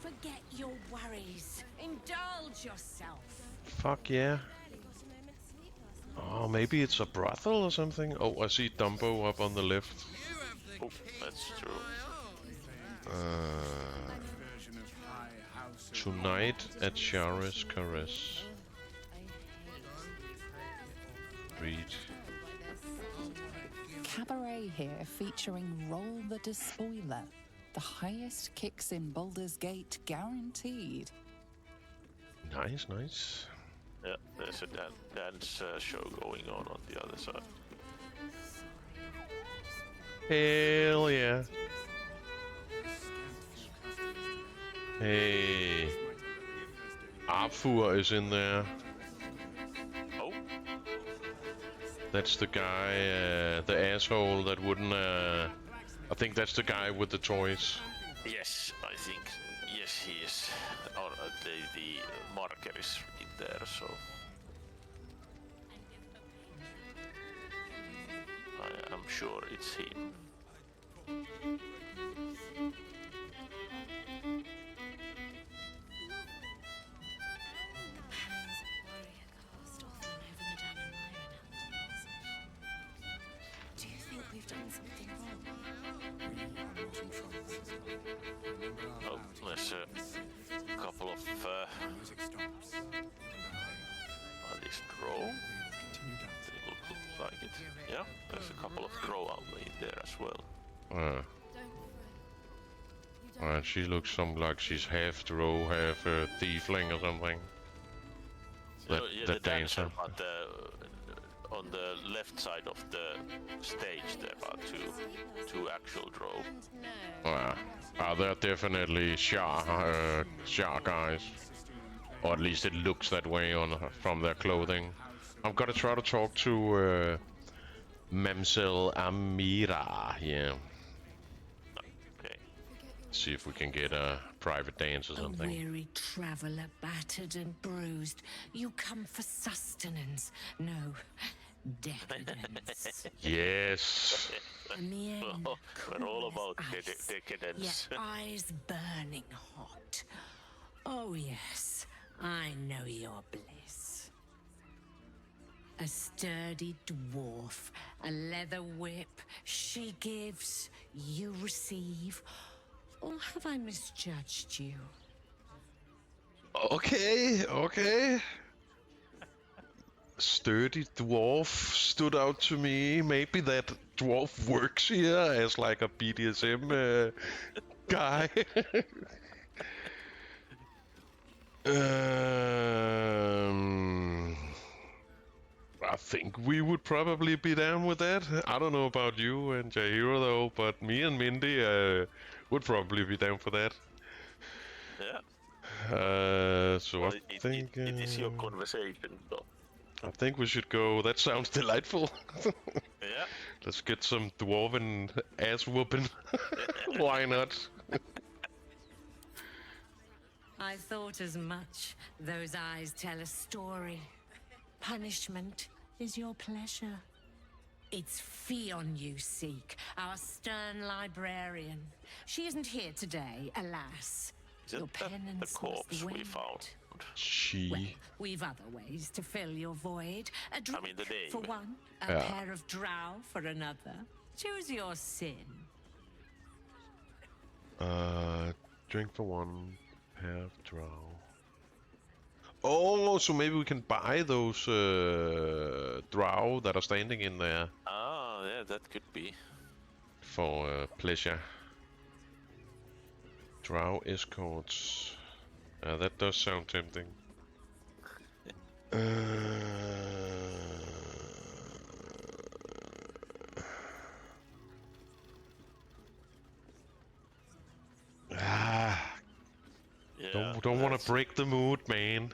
Forget your worries. Indulge yourself. Fuck yeah. Oh, maybe it's a brothel or something? Oh, I see Dumbo up on the left. Oh, that's true. Tonight at Shara's Caress. Read. Cabaret here featuring Roll the Despoiler. The highest kicks in Baldur's Gate guaranteed. Nice, nice. Yeah, there's a dance show going on the other side. Hell yeah. Hey. Arfur is in there. Oh. That's the guy, the asshole that wouldn't, I think that's the guy with the toys. Yes, I think. Yes, he is. Or the marker is in there, so. I am sure it's him. Do you think we've done something wrong? Oh, there's a couple of this draw. They look like it. Yeah, there's a couple of draw out in there as well. She looks something like she's half drow, half tiefling or something. Yeah, the dancer, but on the left side of the stage there are two actual draw. They're definitely Shah guys. Or at least it looks that way from their clothing. I'm gonna try to talk to Mamsel Amira here. Okay. See if we can get a private dance or something. A weary traveler, battered and bruised. You come for sustenance. No, decadence. Yes. And the end, we're all about ice, decadence. yet eyes burning hot. Oh yes, I know your bliss. A sturdy dwarf, a leather whip. She gives, you receive. Or have I misjudged you? Okay. Sturdy dwarf stood out to me. Maybe that dwarf works here as like a BDSM guy. I think we would probably be down with that. I don't know about you and Jahiro though, but me and Mindy would probably be down for that. Yeah. So well, I think it is your conversation, though. I think we should go. That sounds delightful. Yeah. Let's get some dwarven ass whooping. Why not? I thought as much. Those eyes tell a story. Punishment is your pleasure. It's Fion you seek, our stern librarian. She isn't here today, alas. Is it the corpse we found? Well, we've other ways to fill your void. A drink the name. for one, a pair of drow for another. Choose your sin. Drink for one, pair of drow. Oh, so maybe we can buy those drow that are standing in there. Ah, yeah, that could be. for pleasure. Drow escorts. That does sound tempting. Don't want to break the mood, man.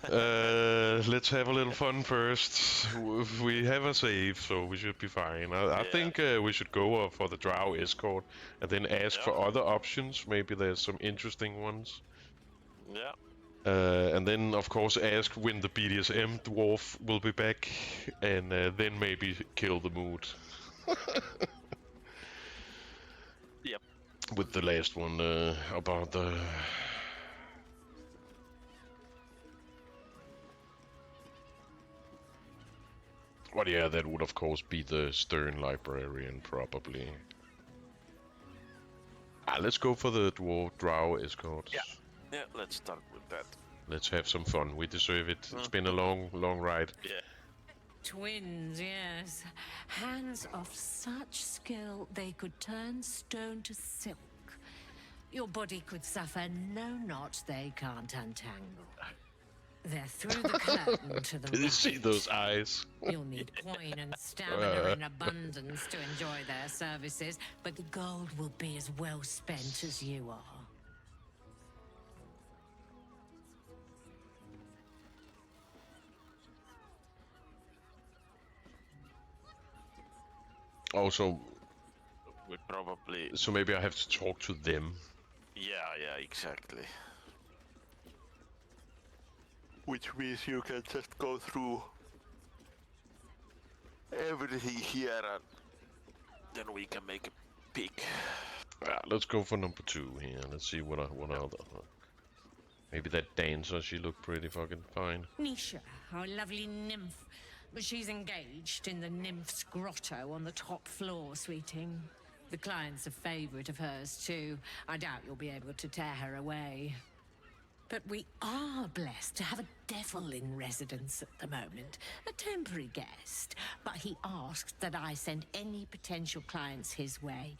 Let's have a little fun first. We have a save, so we should be fine. I think we should go for the Drow escort and then ask for other options. Maybe there's some interesting ones. Yeah. And then, of course, ask when the BDSM dwarf will be back, and then maybe kill the mood. Yep. With the last one about the... Well, yeah, that would of course be the Stern Librarian, probably. Let's go for the Drow escorts. Yeah, let's start with that. Let's have some fun. We deserve it. It's been a long ride. Yeah. Twins, yes. Hands of such skill they could turn stone to silk. Your body could suffer no knot they can't untangle. They're through the curtain to the Did you see those eyes? You'll need coin and stamina in abundance to enjoy their services, but the gold will be as well spent as you are. Also, we probably... So maybe I have to talk to them. Yeah, exactly. Which means you can just go through everything here and then we can make a pick. Let's go for number 2 here. Let's see what other... Maybe that dancer, she looked pretty fucking fine. Nisha, our lovely nymph. But she's engaged in the nymph's grotto on the top floor, sweeting. The client's a favorite of hers, too. I doubt you'll be able to tear her away. But we are blessed to have a devil in residence at the moment. A temporary guest. But he asked that I send any potential clients his way.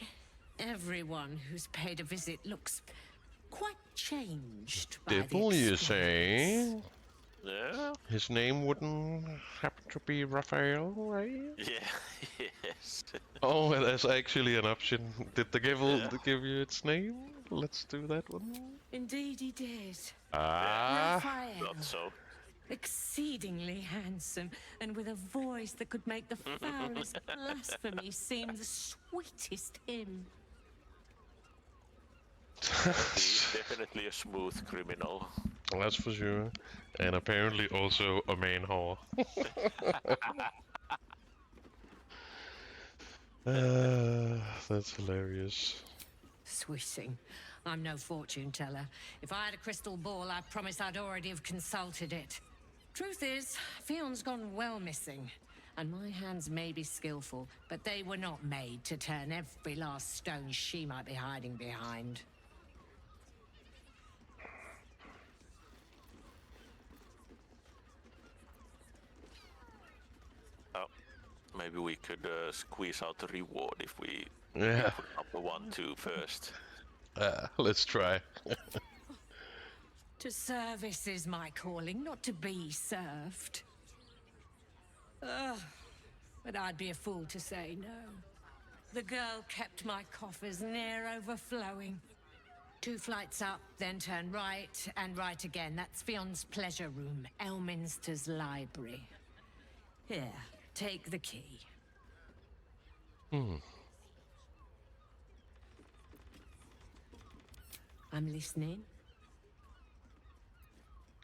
Everyone who's paid a visit looks quite changed by Devil, the you experience. say? Yeah. His name wouldn't happen to be Raphael, right? Yeah, yes. Oh, that's actually an option. Did the devil give you its name? Let's do that one. Indeed he did. Raphael. Not so. Exceedingly handsome, and with a voice that could make the foulest blasphemy seem the sweetest hymn. Definitely a smooth criminal. That's for sure. And apparently also a man whore. That's hilarious. Sweeting. I'm no fortune teller. If I had a crystal ball, I promise I'd already have consulted it. Truth is, Fion's gone well missing. And my hands may be skillful, but they were not made to turn every last stone she might be hiding behind. Maybe we could squeeze out the reward if we Yeah. put number 1, 2 first. Let's try. To service is my calling, not to be served. Ugh, but I'd be a fool to say no. The girl kept my coffers near overflowing. 2 flights up, then turn right, and right again. That's Fion's pleasure room, Elminster's library. Here, take the key. I'm listening.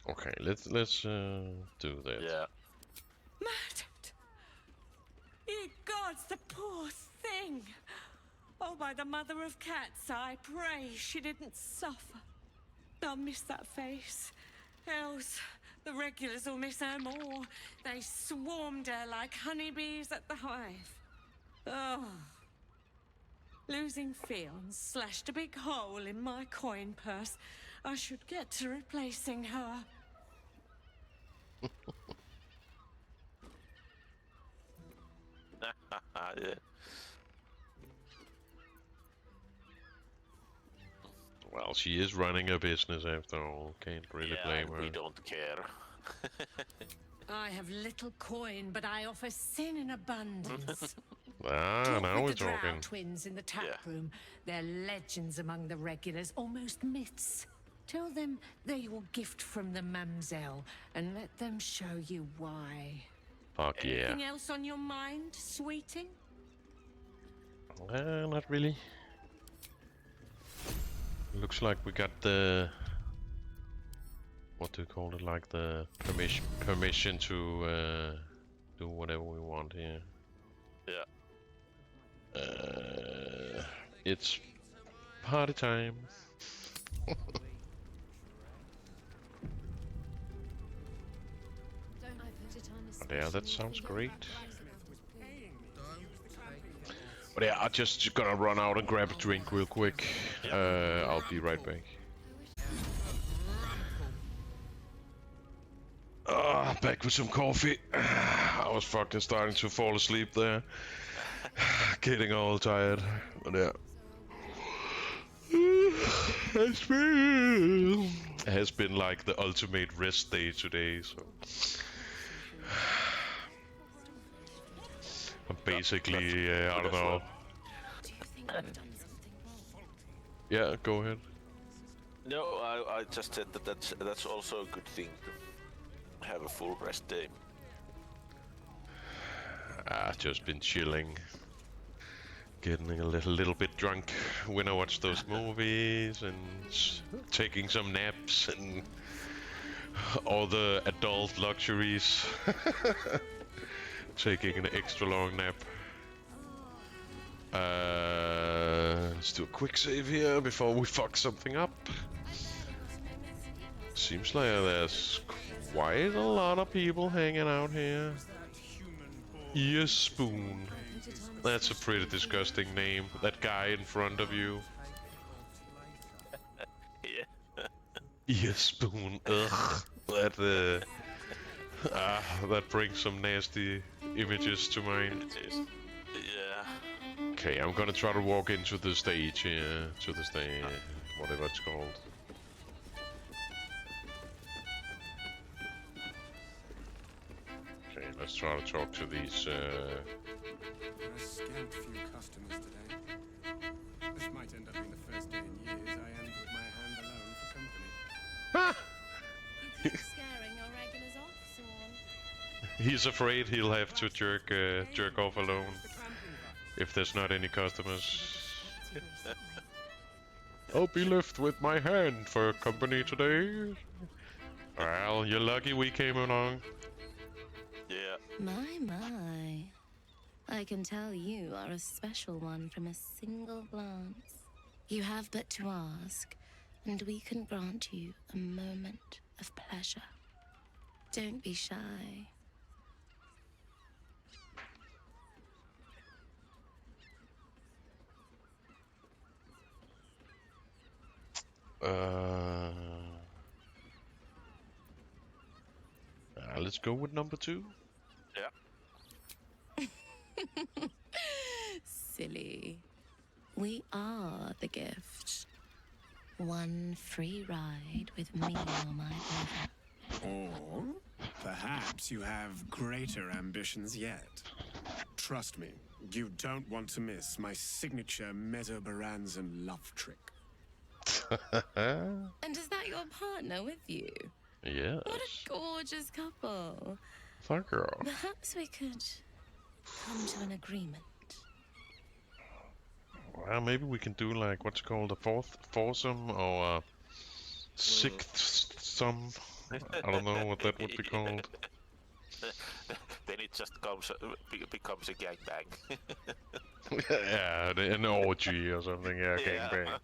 Okay, let's do that. Yeah. Murdered! Ye gods, the poor thing! Oh, by the mother of cats, I pray she didn't suffer. I'll miss that face. Else, the regulars will miss her more. They swarmed her like honeybees at the hive. Oh. Losing Fion slashed a big hole in my coin purse. I should get to replacing her. Yeah. Well, she is running a business after all. Can't really blame her. We don't care. I have little coin, but I offer sin in abundance. Ah, Talk now we're with the Drow talking. twins in the tap room. They're legends among the regulars, almost myths. Tell them they're your gift from the Mamselle, and let them show you why. Fuck yeah. Anything else on your mind, sweeting? Not really. Looks like we got the... What do you call it? Like the permission to do whatever we want here. Yeah. It's party time. Yeah, that sounds great. But yeah, I'm just gonna run out and grab a drink real quick. I'll be right back. Back with some coffee. I was fucking starting to fall asleep there. Getting all tired. But yeah. Has been like the ultimate rest day today, so I'm basically I don't know. Yeah, go ahead. No, I just said that that's also a good thing to have a full rest day. I've just been chilling. Getting a little bit drunk when I watch those movies and taking some naps and all the adult luxuries. Taking an extra long nap. Let's do a quick save here before we fuck something up. Seems like there's quite a lot of people hanging out here. Yes, Spoon. That's a pretty disgusting name. That guy in front of you. Yeah. Yes, Spoon. Ugh. That that brings some nasty images to mind. Yeah. Okay, I'm gonna try to walk into the stage here, to the stage, whatever it's called. Okay, let's try to talk to these. A scant few customers today. This might end up being the first day in years I end with my hand alone for company. You keep scaring your regulars off, Swan. He's afraid he'll have to jerk off alone if there's not any customers. I'll be left with my hand for company today. Well, you're lucky we came along. Yeah. My. I can tell you are a special one from a single glance. You have but to ask, and we can grant you a moment of pleasure. Don't be shy. Let's go with number 2. Yeah. Silly. We are the gift. One free ride with me or my brother. Or perhaps you have greater ambitions yet. Trust me, you don't want to miss my signature Mesobaranzan love trick. And is that your partner with you? Yes. What a gorgeous couple. Fuck girl. Perhaps we could come to an agreement. Well, maybe we can do like what's called a foursome or a sixth sum. I don't know what that would be called. Then it just becomes a gangbang. Yeah, an orgy or something. Yeah, gangbang.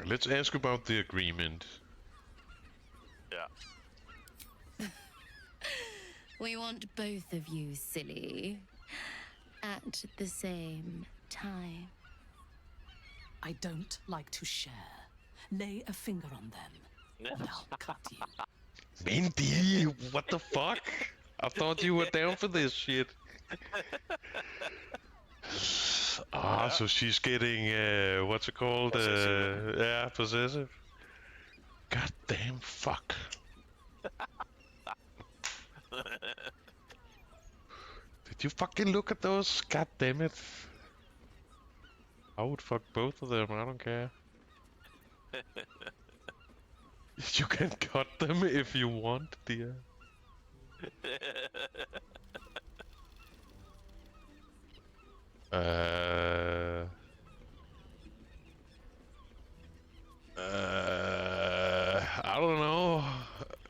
Let's ask about the agreement. Yeah. We want both of you, silly, at the same time. I don't like to share. Lay a finger on them, and I'll cut you. Mindy, what the fuck? I thought you were down for this shit. Ah, so she's getting, what's it called? Possessive. Yeah, possessive. God damn fuck. Did you fucking look at those? God damn it. I would fuck both of them, I don't care. You can cut them if you want, dear. I don't know.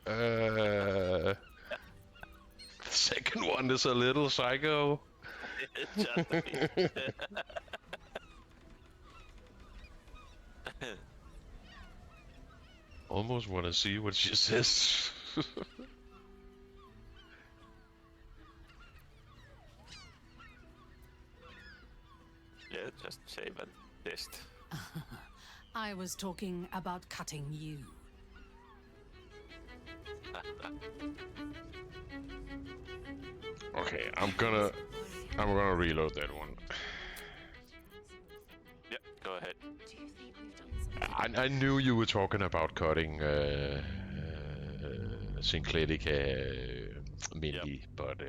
The second one is a little psycho. Almost want to see what she says. Yeah, just save and test. I was talking about cutting you. Okay, I'm gonna reload that one. Yeah, go ahead. I knew you were talking about cutting Syncletic Mindy, but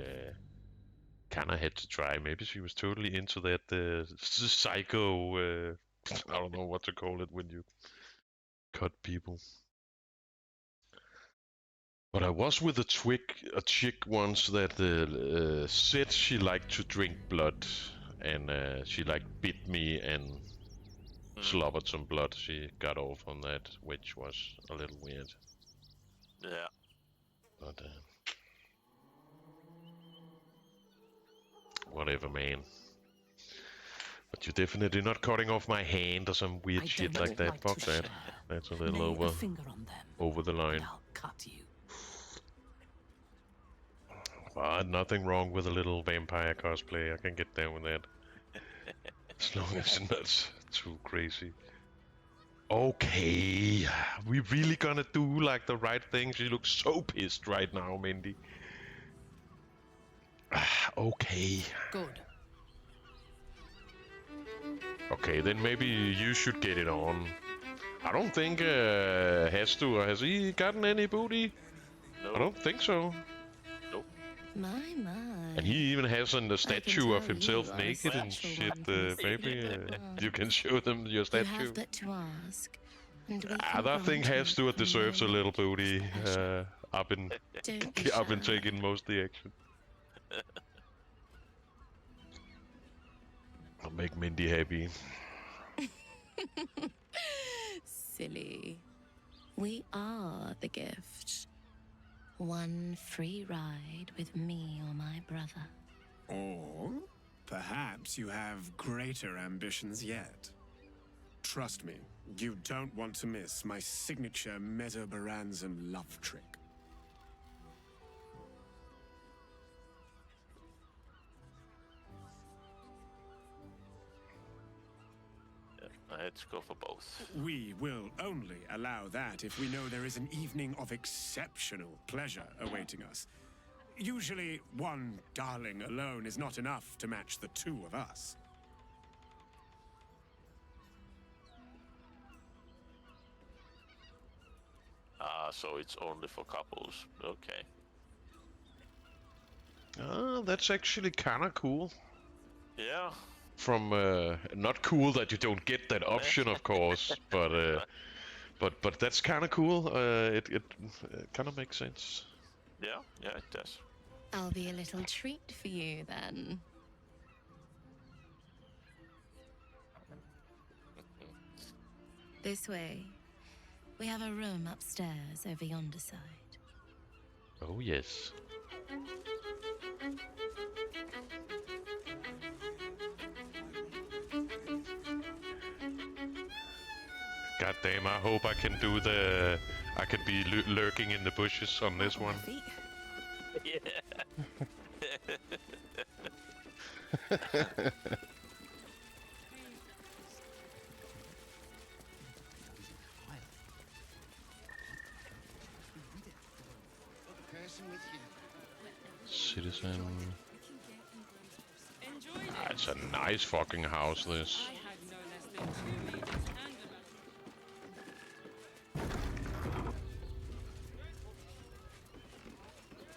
kinda had to try. Maybe she was totally into that psycho. I don't know what to call it when you cut people. But I was with a chick once that said she liked to drink blood, and she like bit me and slobbered some blood. She got off on that, which was a little weird. Yeah. But whatever, man. But you're definitely not cutting off my hand or some weird shit like that. Fuck that. That's a little Lay a finger on them, over the line. and I'll cut you. But nothing wrong with a little vampire cosplay. I can get down with that. As long as it's not too crazy. Okay. We really gonna do like the right thing? She looks so pissed right now, Mindy. Okay. Good. Okay, then maybe you should get it on. I don't think Hastur, has he gotten any booty? No. I don't think so. Nope. My. And he even has a statue of himself you are naked a and special shit. one from a Maybe single you can show them your You statue. have but to ask, and we I can think grant you Hastur deserves a little booty. pleasure. I've been Don't be I've been shy. taking most of the action. I'll make Mindy happy. Silly. We are the gift. One free ride with me or my brother. Or perhaps you have greater ambitions yet. Trust me, you don't want to miss my signature Mesobaranzan love trick. Let's go for both. We will only allow that if we know there is an evening of exceptional pleasure awaiting us. Usually, one darling alone is not enough to match the two of us. So it's only for couples. Okay. That's actually kind of cool. Yeah. From not cool that you don't get that option, of course, but that's kind of cool. It kind of makes sense. Yeah, it does. I'll be a little treat for you then. This way. We have a room upstairs over yonder side. Oh yes. God damn! I hope I can do the. I can be lurking in the bushes on this one. Yeah. It's a nice fucking house, this. I had no less than 2 legions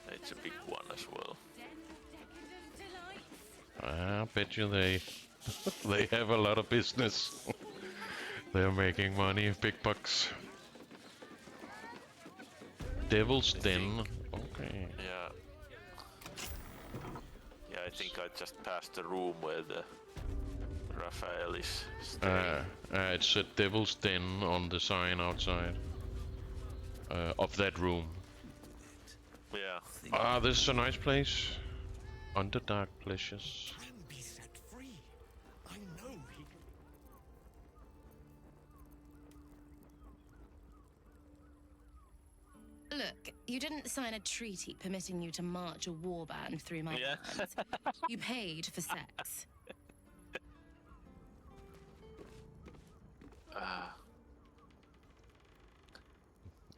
and It's a big one as well. I bet you they they have a lot of business. They're making money, big bucks. Devil's Den. Okay. Yeah. Yeah, I think I just passed the room where the Raphael is staying. It said Devil's Den on the sign outside of that room. Yeah. Ah, this is a nice place. Underdark pleasures. Can be set free. I know he can. Look, you didn't sign a treaty permitting you to march a warband through my lands. You paid for sex.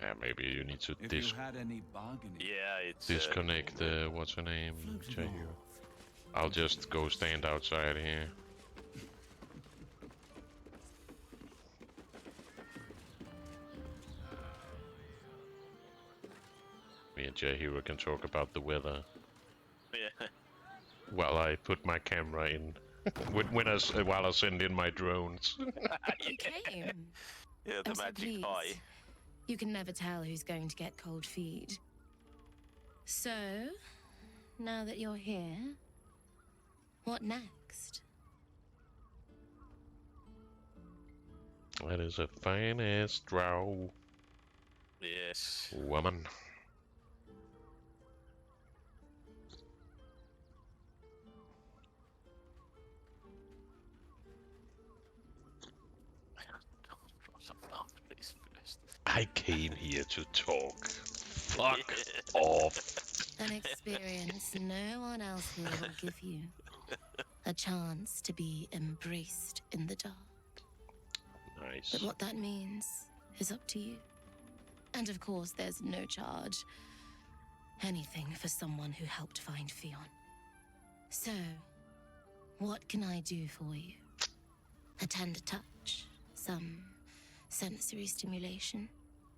Yeah, maybe you need to If you had any bargaining. Yeah, it's disconnect what's her name? Jayu. I'll just go stand outside here. Me and Jahira can talk about the weather Yeah. while I put my camera in. While I send in my drones. You came. Yeah, the I'm so magic pleased. eye. You can never tell who's going to get cold feet. So, now that you're here, what next? That is a fine ass drow Yes. woman. I came here to talk. Fuck off. An experience no one else here will give you. A chance to be embraced in the dark. Nice. But what that means is up to you. And of course, there's no charge. Anything for someone who helped find Fionn. So, what can I do for you? A tender touch? Some sensory stimulation?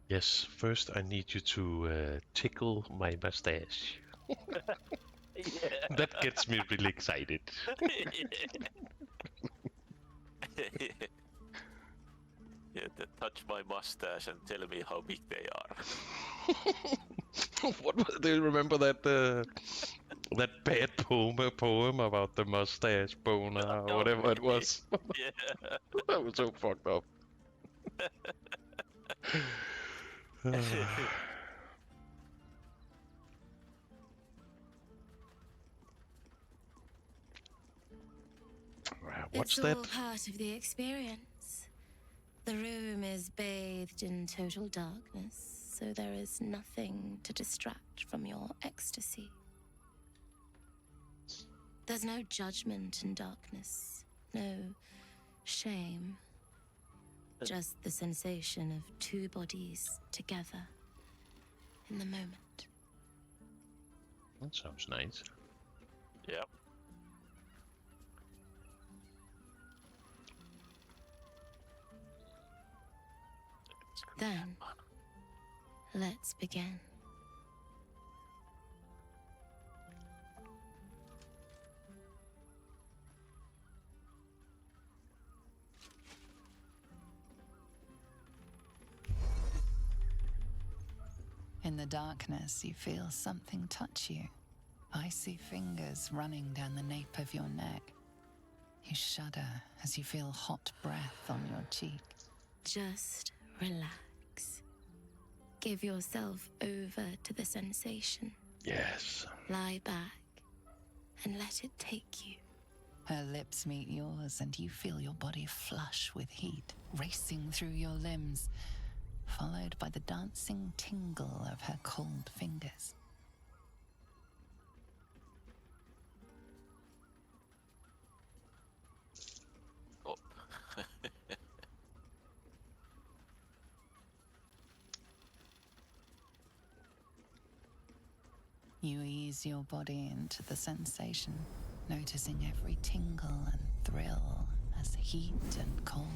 Yes, first I need you to tickle my mustache. That gets me really excited. Yeah, touch my mustache and tell me how big they are. Do you remember that that bad poem about the mustache boner or whatever it was? Yeah. That was so fucked up. What's it's that? all part of the experience. The room is bathed in total darkness, so there is nothing to distract from your ecstasy. There's no judgment in darkness, no shame. Just the sensation of two bodies together in the moment. That sounds nice. Yep. Then, let's begin. In the darkness, you feel something touch you. Icy fingers running down the nape of your neck. You shudder as you feel hot breath on your cheek. Just relax. Give yourself over to the sensation. Yes. Lie back and let it take you. Her lips meet yours and you feel your body flush with heat, racing through your limbs, followed by the dancing tingle of her cold fingers. Oh. You ease your body into the sensation, noticing every tingle and thrill as heat and cold,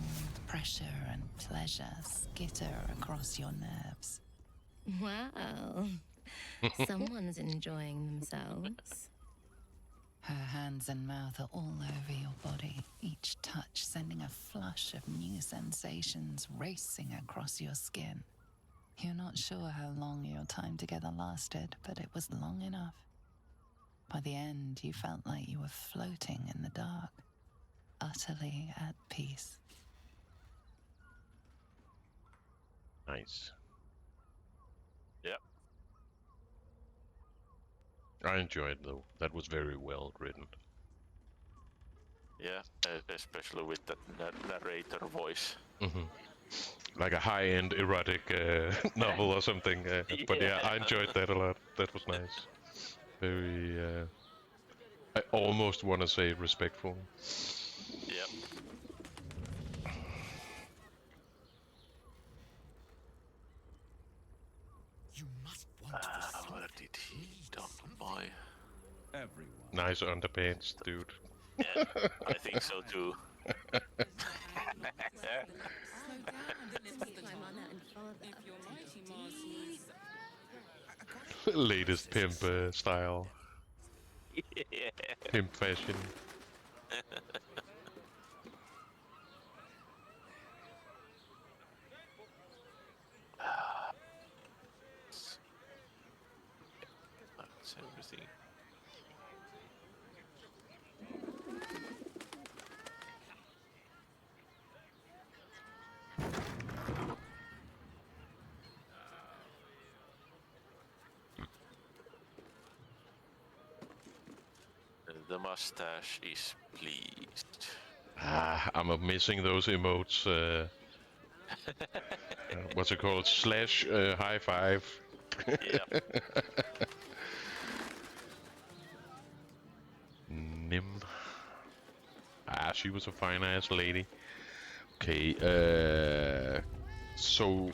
pressure and pleasure skitter across your nerves. Wow. Someone's enjoying themselves. Her hands and mouth are all over your body, each touch sending a flush of new sensations racing across your skin. You're not sure how long your time together lasted, but it was long enough. By the end, you felt like you were floating in the dark, utterly at peace. Nice. Yeah. I enjoyed though. That was very well written. Yeah, especially with that narrator voice. Like a high-end erotic novel or something. But yeah, I enjoyed that a lot. That was nice. Very. I almost want to say respectful. Yep. You must want to be Where did he done my? everyone. Nice underpants, dude. Yeah, I think so too. Latest pimp style. Yeah. Pimp fashion. That's everything. The mustache is pleased. I'm missing those emotes. What's it called? Slash high five. Yeah. Nim. She was a fine ass lady. Okay, so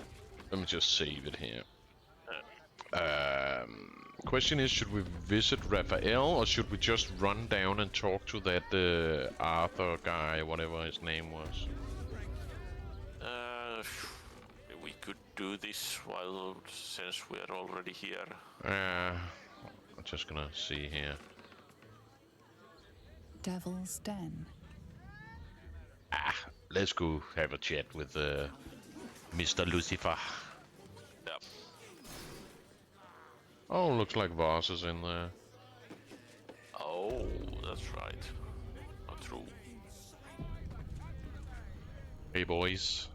let me just save it here. Question is, should we visit Raphael or should we just run down and talk to that Arthur guy, whatever his name was? We could do this since we are already here. I'm just gonna see here. Devil's Den. Let's go have a chat with Mr. Lucifer. Yep. Oh, looks like Voss is in there. Oh, that's right. Not true. Hey, boys.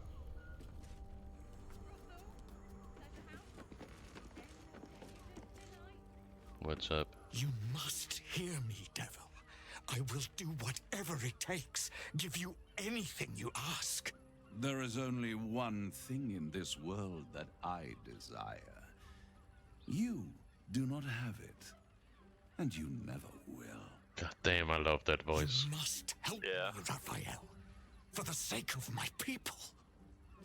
What's up? You must hear me, devil. I will do whatever it takes. Give you anything you ask. There is only one thing in this world that I desire. You do not have it, and you never will. God damn, I love that voice. You must help me, Raphael, for the sake of my people.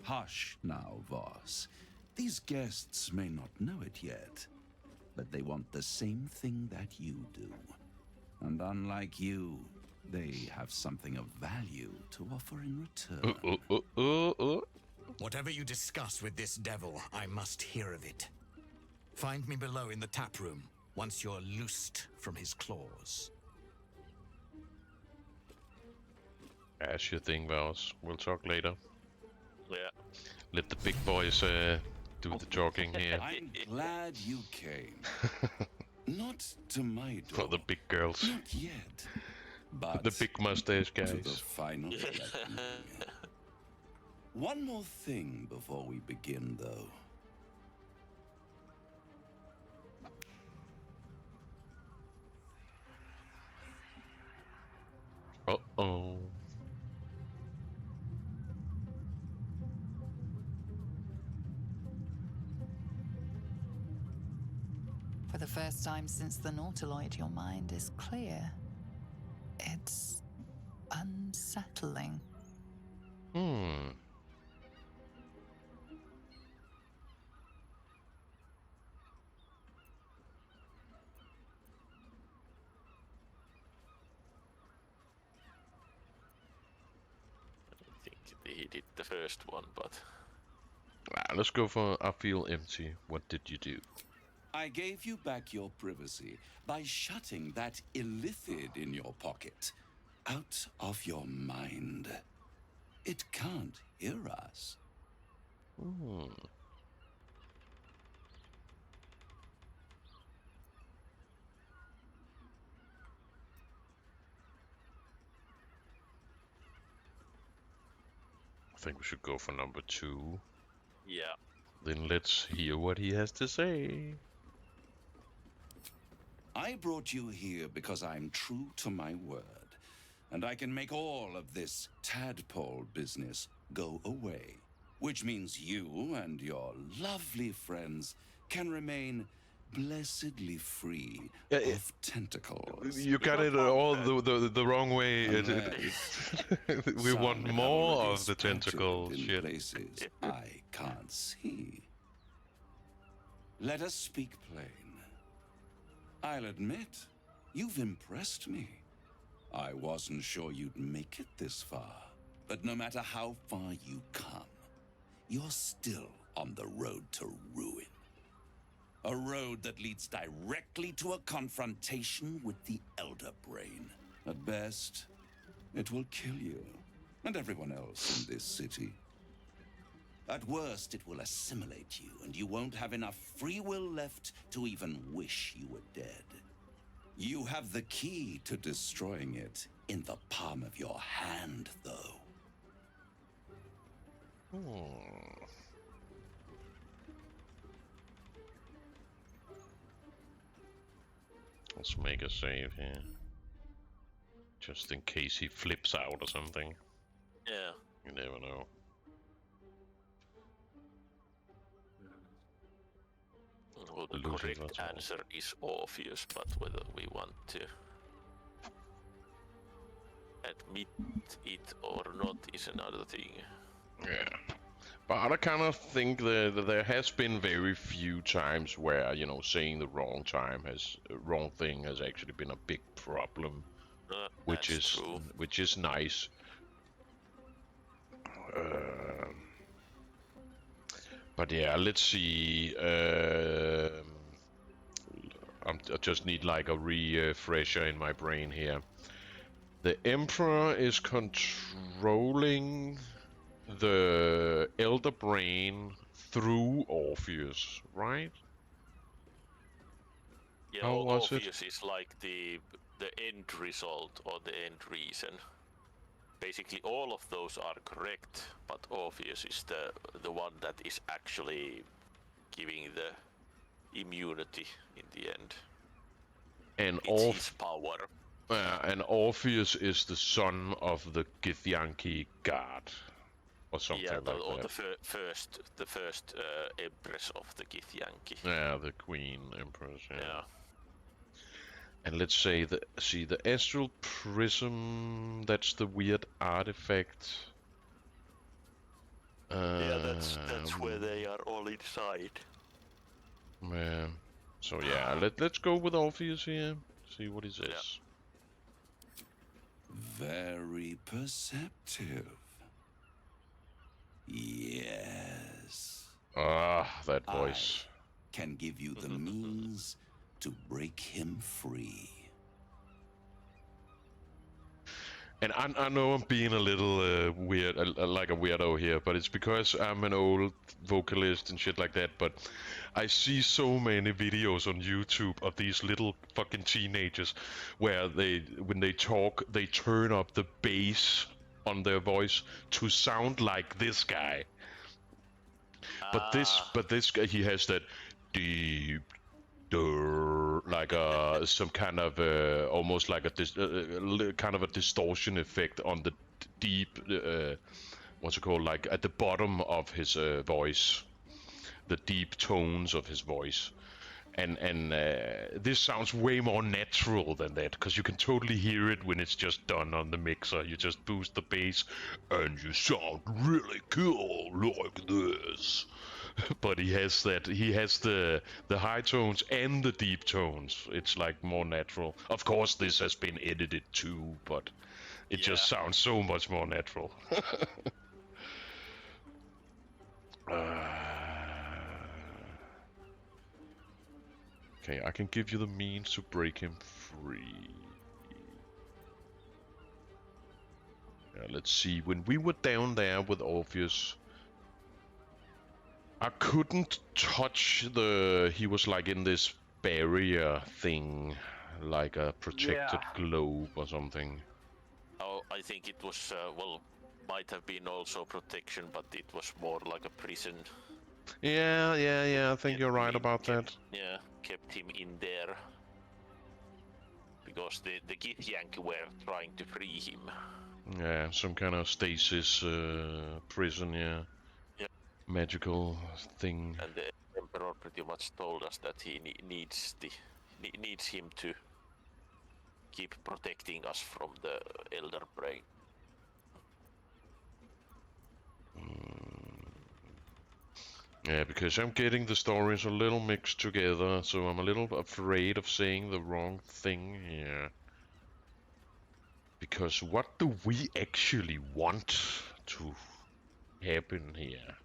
Hush now, Voss. These guests may not know it yet, but they want the same thing that you do. And unlike you, they have something of value to offer in return. Whatever you discuss with this devil, I must hear of it. Find me below in the tap room, once you're loosed from his claws. That's your thing, Voss. We'll talk later. Yeah. Let the big boys do the talking here. I'm glad you came. Not to my door. For the big girls. Not yet. But the big mustache to the guys. final reckoning. One more thing before we begin, though. Uh-oh. For the first time since the Nautiloid, your mind is clear. It's unsettling. maybe he did the first one, but... Let's go for I feel empty. What did you do? I gave you back your privacy by shutting that illithid in your pocket out of your mind. It can't hear us. I think we should go for number 2. Yeah. Then let's hear what he has to say. I brought you here because I'm true to my word, and I can make all of this tadpole business go away, which means you and your lovely friends can remain blessedly free of tentacles. You got it all the wrong way. We want Some more have of the tentacle in shit. places I can't see. Let us speak plain. I'll admit, you've impressed me. I wasn't sure you'd make it this far, but no matter how far you come, you're still on the road to ruin. A road that leads directly to a confrontation with the Elder Brain. At best, it will kill you and everyone else in this city. At worst, it will assimilate you, and you won't have enough free will left to even wish you were dead. You have the key to destroying it in the palm of your hand, though. Let's make a save here. Just in case he flips out or something. Yeah. You never know. Well, the correct answer is obvious, but whether we want to admit it or not is another thing. Yeah. But I kind of think that there has been very few times where, you know, saying the wrong thing has actually been a big problem, which is nice. But yeah, let's see. I just need like a refresher in my brain here. The Emperor is controlling the Elder Brain through Orpheus, right? Yeah, How was it? Orpheus is like the end result or the end reason. Basically, all of those are correct, but Orpheus is the one that is actually giving the immunity in the end. And it's his power. And Orpheus is the son of the Githyanki god, or something like that. Or the first empress of the Githyanki. Yeah, the queen empress. Yeah. And let's say the astral prism. That's the weird artifact. Yeah, that's where they are all inside. Yeah. So yeah, let's go with Orpheus here. See what he says. Yeah. Very perceptive. Yes. Ah, that voice. I can give you the means to break him free. And I know I'm being a little weird, like a weirdo here, but it's because I'm an old vocalist and shit like that, but I see so many videos on YouTube of these little fucking teenagers where when they talk, they turn up the bass on their voice to sound like this guy. But this guy, he has that deep, like some kind of almost like a kind of a distortion effect on the deep, what's it called, like at the bottom of his voice, the deep tones of his voice, and this sounds way more natural than that, because you can totally hear it when it's just done on the mixer. You just boost the bass and you sound really cool like this. But he has the high tones and the deep tones. It's like more natural. Of course this has been edited too, but it just sounds so much more natural. Okay, I can give you the means to break him free. Let's see. When we were down there with Orpheus, I couldn't touch the... He was like in this barrier thing, like a protected globe or something. Oh, I think it was, well, might have been also protection, but it was more like a prison. Yeah, I think you're right about that. Yeah, kept him in there. Because the Githyanki were trying to free him. Yeah, some kind of stasis prison, yeah. Yeah. Magical thing. And the Emperor pretty much told us that he needs him to keep protecting us from the Elder Brain. Yeah, because I'm getting the stories a little mixed together, so I'm a little afraid of saying the wrong thing here. Because what do we actually want to happen here?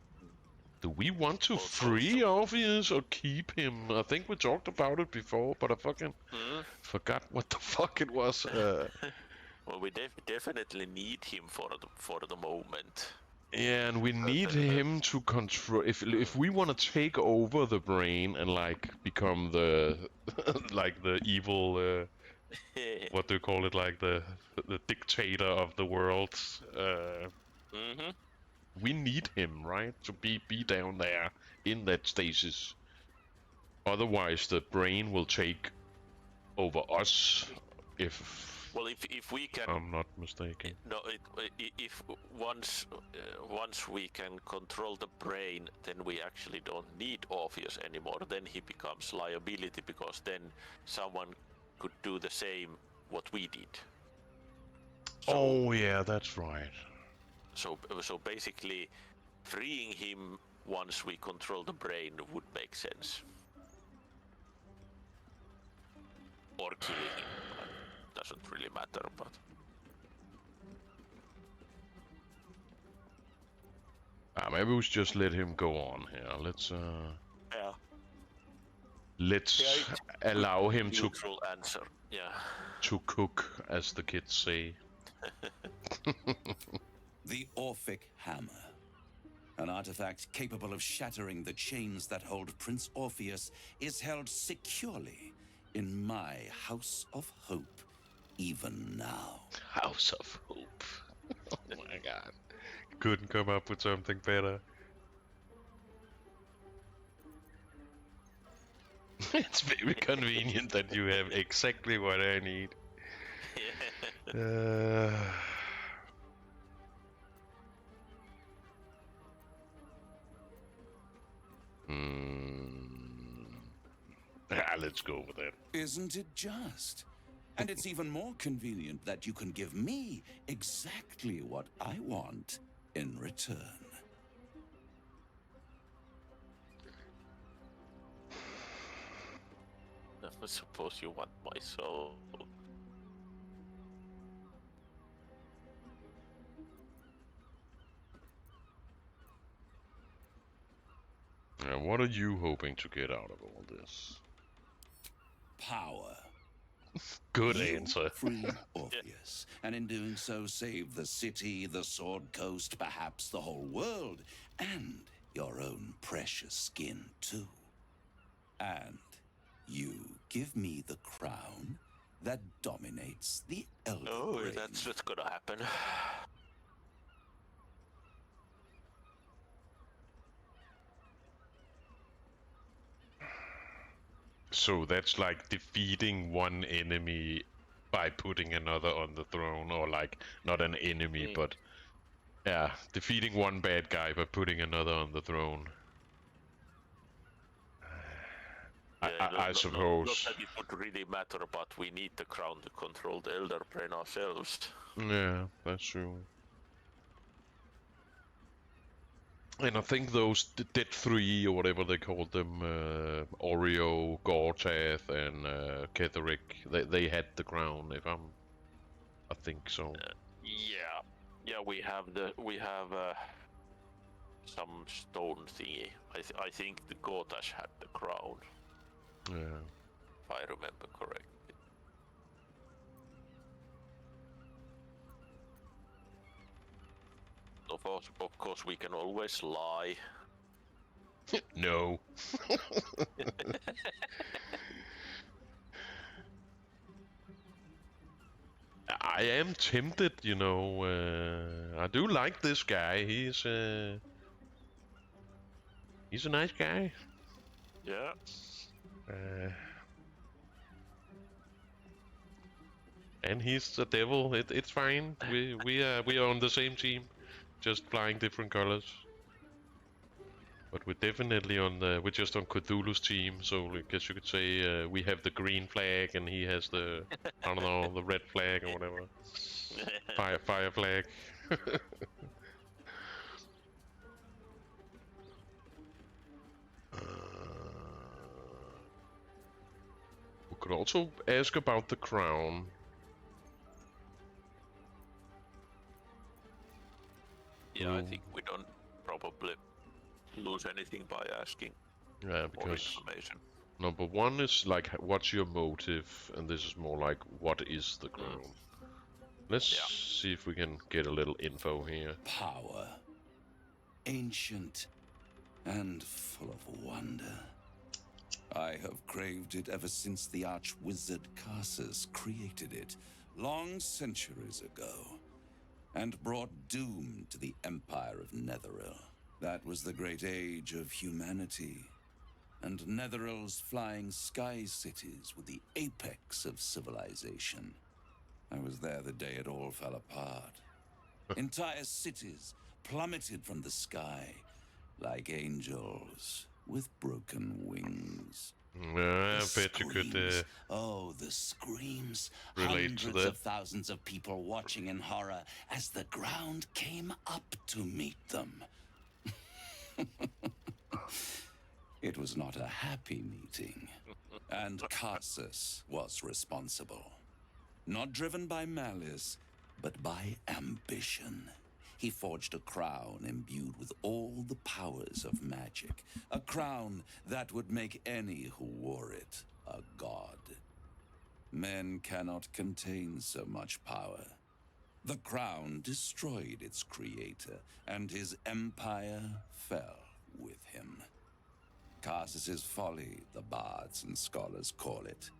Do we want to free Orpheus or keep him? I think we talked about it before, but I fucking forgot what the fuck it was. Well, we definitely need him for the moment. Yeah, and we need him to control. If we want to take over the brain and like become the like the evil, what do you call it? Like the dictator of the world. We need him, right, to be down there in that stasis. Otherwise, the brain will take over us. Well, if we can, I'm not mistaken. No, if once we can control the brain, then we actually don't need Orpheus anymore. Then he becomes liability because then someone could do the same what we did. So, oh yeah, that's right. So basically, freeing him once we control the brain would make sense. Or killing him. Doesn't really matter, but... Maybe we should just let him go on here. Let's Yeah. Let's allow him to answer. Yeah. To cook, as the kids say. The Orphic Hammer. An artifact capable of shattering the chains that hold Prince Orpheus is held securely in my House of Hope, even now. House of Hope. Oh my god. Couldn't come up with something better. It's very convenient that you have exactly what I need. Let's go with that. Isn't it just? And it's even more convenient that you can give me exactly what I want in return. I suppose you want my soul. Now, what are you hoping to get out of all this? Power. Good You answer. Free Orpheus, and in doing so save the city, the Sword Coast, perhaps the whole world, and your own precious skin too. And you give me the crown that dominates the Elder Brain. That's what's gonna happen. So that's like defeating one enemy by putting another on the throne, or like not an enemy, but yeah, defeating one bad guy by putting another on the throne. I suppose. Not that it would really matter, but we need the crown to control the Elder Brain ourselves. Yeah, that's true. And I think those Dead 3, or whatever they called them, Oreo, Gortath, and Ketheric, they had the crown, I think so. Yeah, we have some stone thingy. I think the Gotash had the crown. Yeah. If I remember correctly. Of course, we can always lie. No. I am tempted, you know. I do like this guy. He's a nice guy. Yeah. And he's the devil. It's fine. We are on the same team, just flying different colors. But we're definitely we're just on Cthulhu's team. So I guess you could say we have the green flag and he has the I don't know, the red flag or whatever. Fire flag. We could also ask about the crown. Yeah, I think we don't probably lose anything by asking Yeah, more because information. number one is like, what's your motive? And this is more like, what is the crown? Let's see if we can get a little info here. Power. Ancient and full of wonder. I have craved it ever since the arch-wizard Karsus created it, long centuries ago, and brought doom to the Empire of Netheril. That was the great age of humanity, and Netheril's flying sky cities were the apex of civilization. I was there the day it all fell apart. Entire cities plummeted from the sky like angels with broken wings. I bet you could oh, the screams. relate to Hundreds that. of thousands of people watching in horror as the ground came up to meet them. It was not a happy meeting. And Karsus was responsible. Not driven by malice, but by ambition. He forged a crown imbued with all the powers of magic. A crown that would make any who wore it a god. Men cannot contain so much power. The crown destroyed its creator, and his empire fell with him. Karsus's folly, the bards and scholars call it.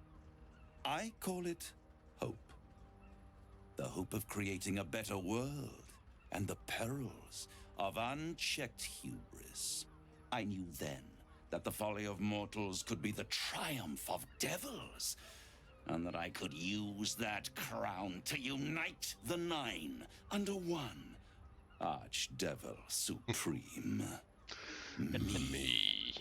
I call it hope. The hope of creating a better world, and the perils of unchecked hubris. I knew then that the folly of mortals could be the triumph of devils, and that I could use that crown to unite the Nine under one Archdevil Supreme. Me.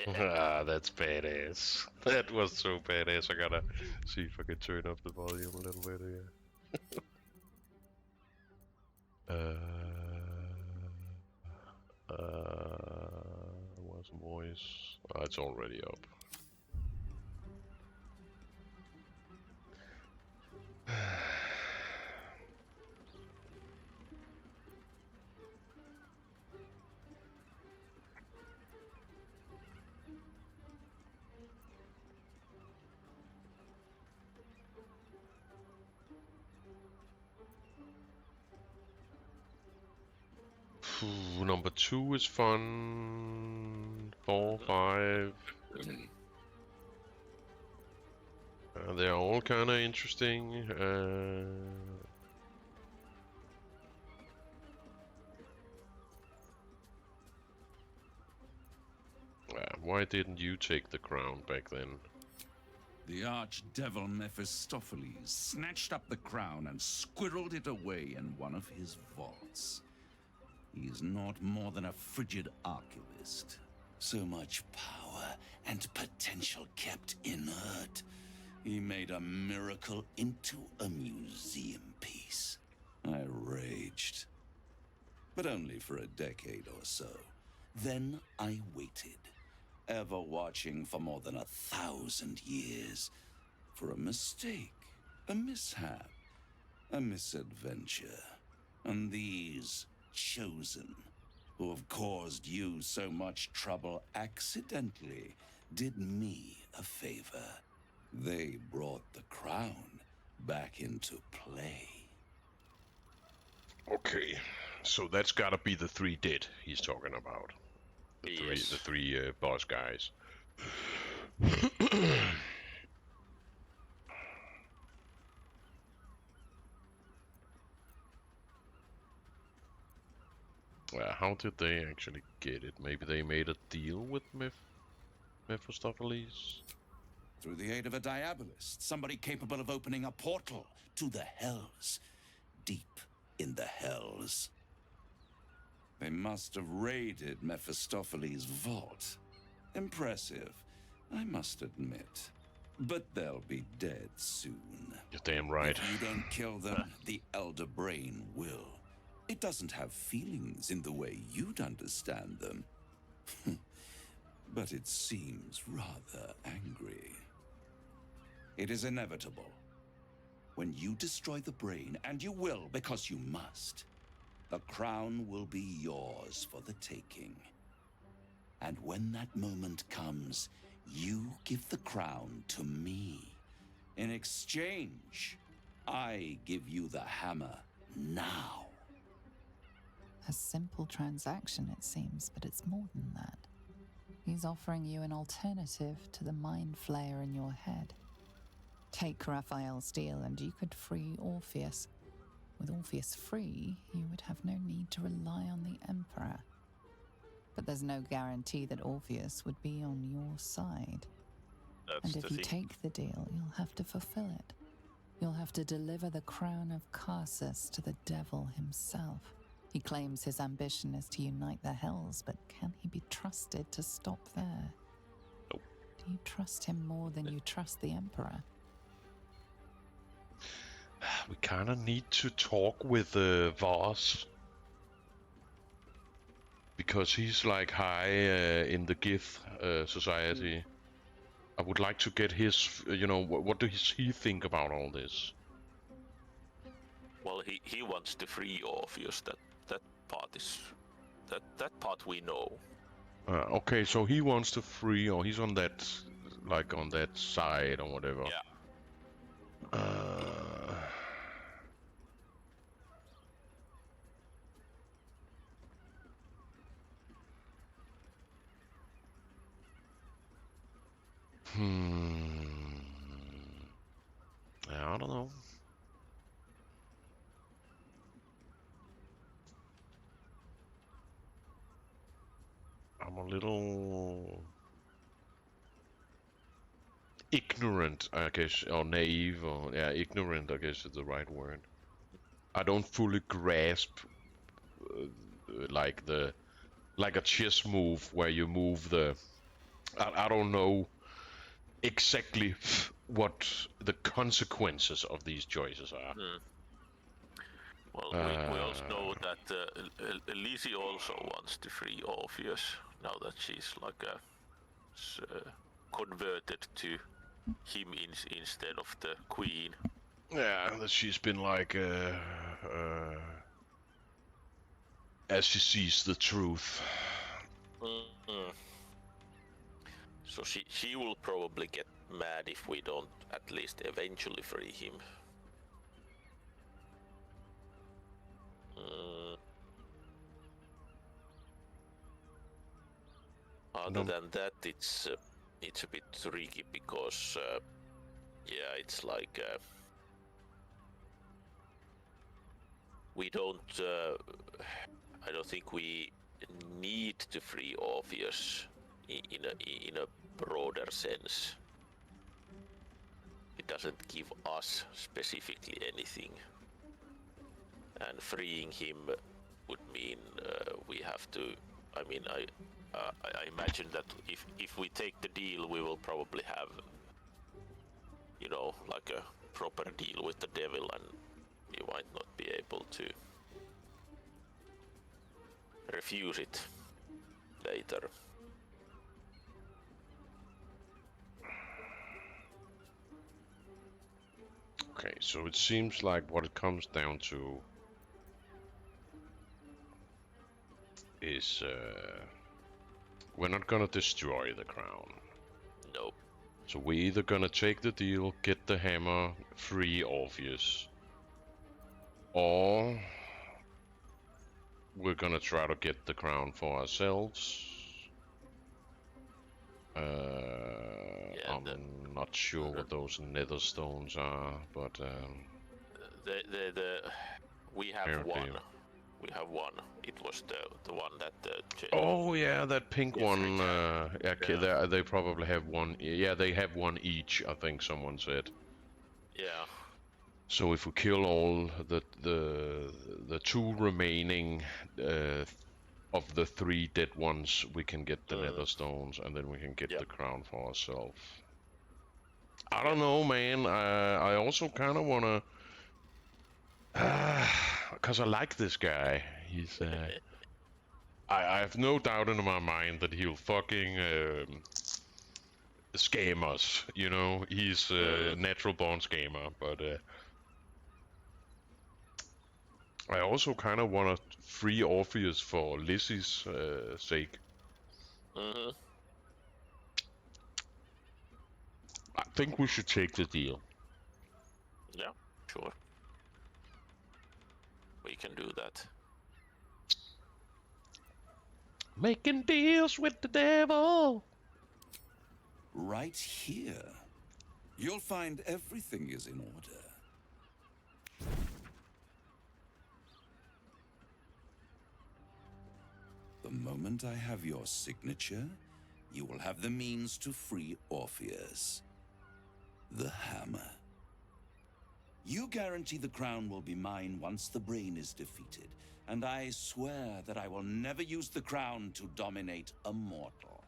Ah, that's badass. That was so badass. I gotta see if I can turn up the volume a little bit here. What's voice? Oh, it's already up. Number 2 is fun. 4, 5. They're all kind of interesting. Why didn't you take the crown back then? The archdevil Mephistopheles snatched up the crown and squirreled it away in one of his vaults. He is not more than a frigid archivist. So much power and potential kept inert. He made a miracle into a museum piece. I raged. But only for a decade or so. Then I waited, ever watching for more than 1,000 years, for a mistake, a mishap, a misadventure. And these chosen who have caused you so much trouble accidentally, did me a favor. They brought the crown back into play. Okay, so that's gotta be the 3 dead he's talking about. The three boss guys. How did they actually get it? Maybe they made a deal with Mephistopheles? Through the aid of a diabolist, somebody capable of opening a portal to the hells. Deep in the hells. They must have raided Mephistopheles' vault. Impressive, I must admit. But they'll be dead soon. You're damn right. If you don't kill them, the Elder Brain will. It doesn't have feelings in the way you'd understand them. But it seems rather angry. It is inevitable. When you destroy the brain, and you will because you must, the crown will be yours for the taking. And when that moment comes, you give the crown to me. In exchange, I give you the hammer now. A simple transaction, it seems, but it's more than that. He's offering you an alternative to the mind flayer in your head. Take Raphael's deal and you could free Orpheus. With Orpheus free, you would have no need to rely on the Emperor. But there's no guarantee that Orpheus would be on your side. And if you take the deal, you'll have to fulfill it. You'll have to deliver the crown of Carsus to the devil himself. He claims his ambition is to unite the hells, but can he be trusted to stop there? Nope. Do you trust him more than you trust the Emperor? We kinda need to talk with Voss. Because he's like high in the Gith society. I would like to get his, what does he think about all this? Well, he wants to free Orpheus. That part is that part we know. Okay, so he wants to free, or he's on that, like on that side or whatever. Yeah. Yeah, I don't know. I'm a little ignorant, I guess, or naive, or yeah, ignorant, I guess is the right word. I don't fully grasp like a chess move where you move the. I don't know exactly what the consequences of these choices are. Well, we also know that Lizzie also wants to free Orpheus now that she's like converted to him instead of the queen. Yeah, that she's been like as she sees the truth. So she will probably get mad if we don't at least eventually free him. Other than that, it's a bit tricky because yeah, it's like we don't. I don't think we need to free Orpheus in a broader sense. It doesn't give us specifically anything, and freeing him would mean we have to. I mean, I imagine that if we take the deal, we will probably have, like a proper deal with the devil, and you might not be able to refuse it later. Okay, so it seems like what it comes down to is we're not gonna destroy the crown. Nope. So we're either gonna take the deal, get the hammer, free Orpheus, or we're gonna try to get the crown for ourselves. I'm not sure what those nether stones are, but we have apparently- one. We have one. It was the one that Oh yeah, that pink one. Yeah. They probably have one. Yeah, they have one each. I think someone said. Yeah. So if we kill all the two remaining of the 3 dead ones, we can get the nether stones, and then we can get the crown for ourselves. I don't know, man. I also kind of wanna, cause I like this guy. He's I have no doubt in my mind that he'll fucking scam us. You know, he's a natural born scammer, but I also kind of want to free Orpheus for Lizzie's sake. Mm-hmm. I think we should take the deal. Yeah, sure. We can do that. Making deals with the devil. Right here. You'll find everything is in order. The moment I have your signature, you will have the means to free Orpheus. The hammer. You guarantee the crown will be mine once the brain is defeated, and I swear that I will never use the crown to dominate a mortal.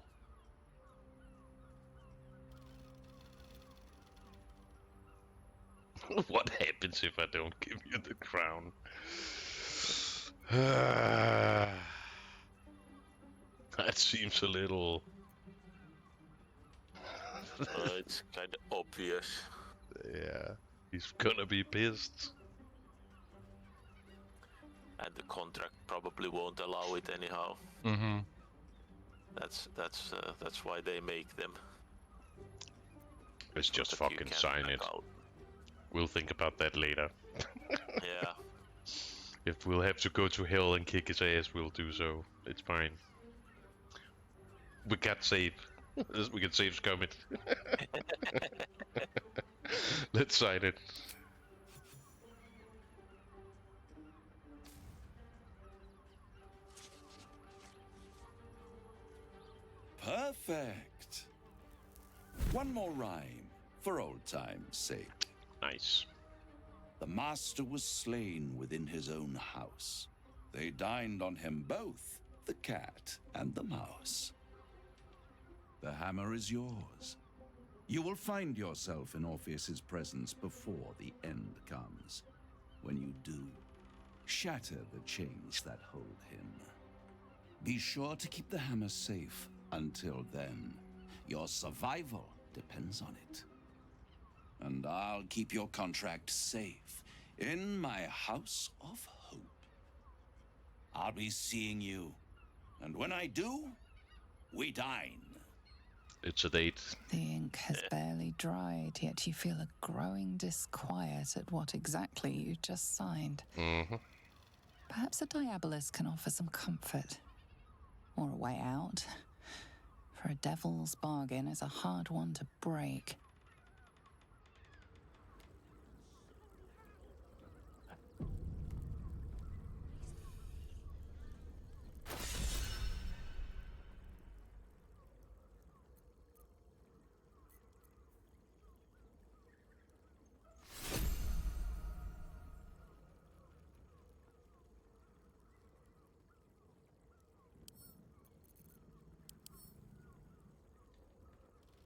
What happens if I don't give you the crown? That seems a little... It's kind of obvious. Yeah, he's gonna be pissed. And the contract probably won't allow it anyhow. Mm-hmm. That's why they make them. Let's just So that you fucking can sign back it. out. We'll think about that later. Yeah. If we'll have to go to hell and kick his ass, we'll do so. It's fine. We got save. We can save Scummit. Let's sign it. Perfect. One more rhyme, for old time's sake. Nice. The master was slain within his own house. They dined on him both, the cat and the mouse. The hammer is yours. You will find yourself in Orpheus's presence before the end comes. When you do, shatter the chains that hold him. Be sure to keep the hammer safe until then. Your survival depends on it. And I'll keep your contract safe in my house of hope. I'll be seeing you, and when I do, we dine. It's a date. The ink has barely dried, yet you feel a growing disquiet at what exactly you just signed. Mm-hmm. Perhaps a diabolus can offer some comfort. Or a way out. For a devil's bargain is a hard one to break.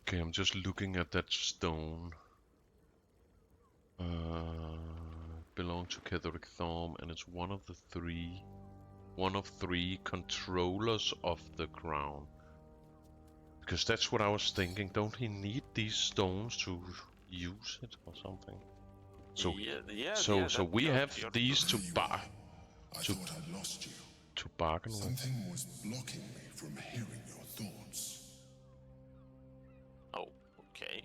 Okay, I'm just looking at that stone. Belong to Catholic Thorm, and it's one of three controllers of the crown. Because that's what I was thinking. Don't he need these stones to use it or something? So yeah, so we have these to bargain with. Something was blocking me from hearing your thoughts. Oh, okay.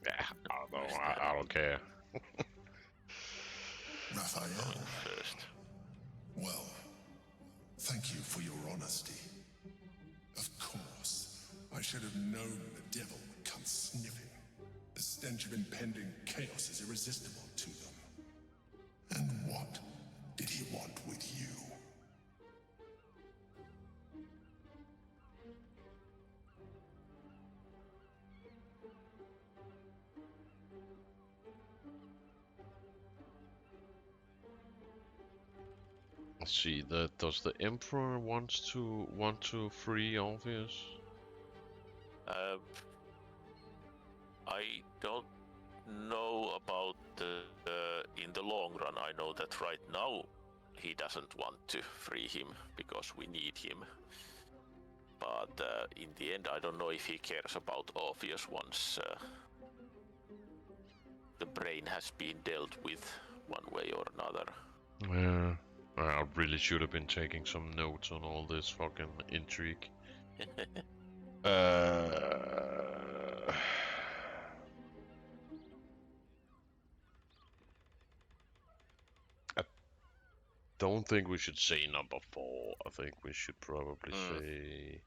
Yeah, I don't care. Raphael, First. well, thank you for your honesty. Of course, I should have known the devil would come sniffing. The stench of impending chaos is irresistible to them. And what did he want with you? Let's see. Does the Emperor want to free Orpheus? I don't know about the in the long run. I know that right now he doesn't want to free him because we need him. But in the end, I don't know if he cares about Orpheus once the brain has been dealt with one way or another. Yeah. I really should have been taking some notes on all this fucking intrigue. I don't think we should say number 4. I think we should probably say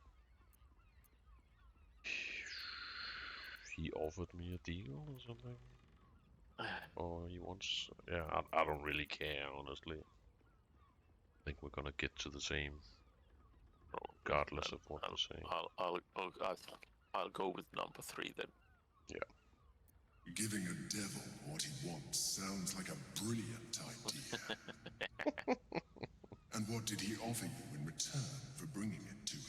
he offered me a deal or something. Or he wants. Yeah, I don't really care, honestly. I think we're gonna get to the same, regardless of what we say. I'll go with number 3 then. Yeah. Giving a devil what he wants sounds like a brilliant idea. And what did he offer you in return for bringing it to him?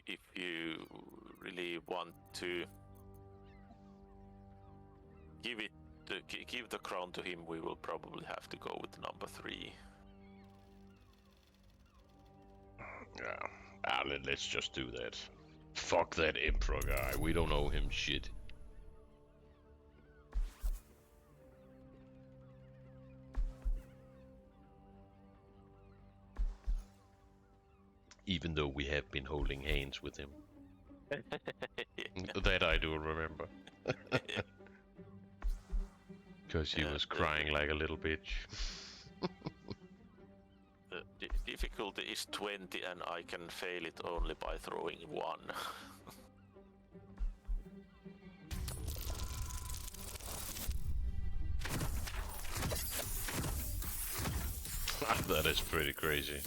If you really want to give the crown to him, we will probably have to go with number 3. Yeah, let's just do that. Fuck that Emperor guy. We don't owe him shit. Even though we have been holding hands with him. That I do remember. Because he was crying like a little bitch. The difficulty is 20 and I can fail it only by throwing 1. That is pretty crazy.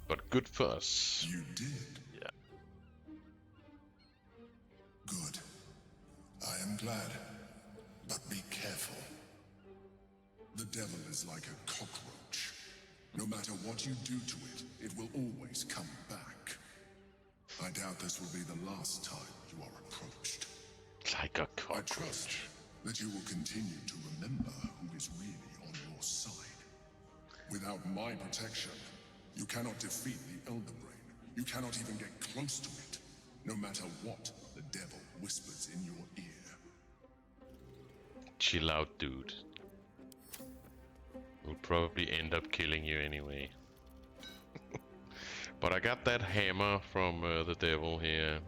But good for us. You did? Yeah. Good. I am glad. But be careful. The devil is like a cockroach. No matter what you do to it, it will always come back. I doubt this will be the last time you are approached. Like a cockroach. I trust that you will continue to remember who is really on your side. Without my protection, you cannot defeat the Elder Brain. You cannot even get close to it, no matter what the devil whispers in your ear. Chill out, dude. We'll probably end up killing you anyway. But I got that hammer from the devil here.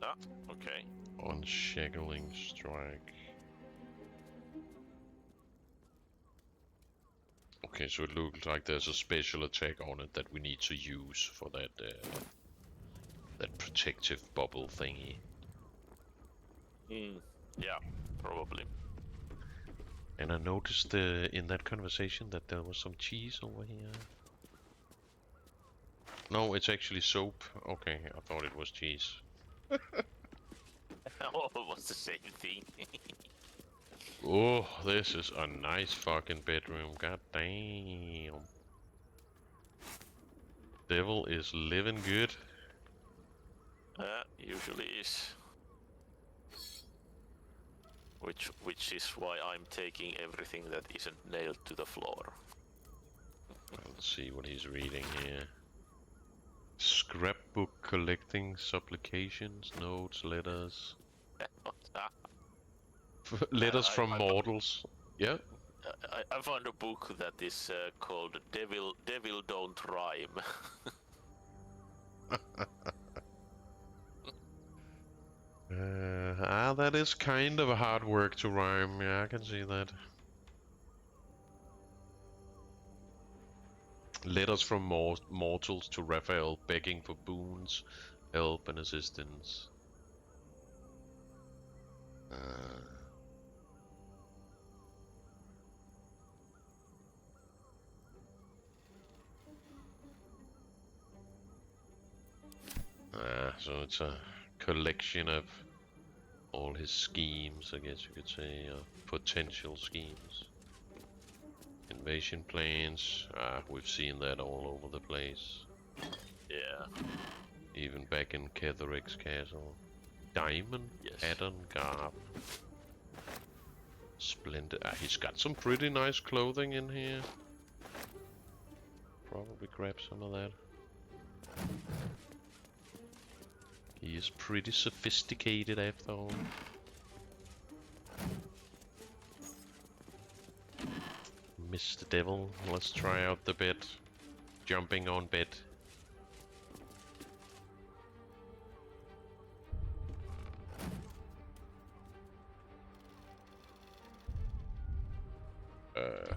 Ah, okay. Unshackling strike. Okay, so it looks like there's a special attack on it that we need to use for that that protective bubble thingy. Yeah, probably. And I noticed in that conversation that there was some cheese over here. No, it's actually soap. Okay, I thought it was cheese. Almost the same thing. Oh, this is a nice fucking bedroom. God damn. Devil is living good. Usually is. Which is why I'm taking everything that isn't nailed to the floor. Let's see what he's reading here. Scrapbook collecting supplications, notes, letters. Letters from mortals. Yeah. I found a book that is called Devil Don't Rhyme. That is kind of a hard work to rhyme. Yeah, I can see that. Letters from mortals to Raphael begging for boons, help and assistance. So it's a collection of all his schemes, I guess you could say, potential schemes. Invasion plans, we've seen that all over the place. Yeah. Even back in Ketheric's castle. Diamond pattern garb. Splendid. He's got some pretty nice clothing in here. Probably grab some of that. He is pretty sophisticated after all. Mr. Devil, let's try out the bed. Jumping on bed. Well,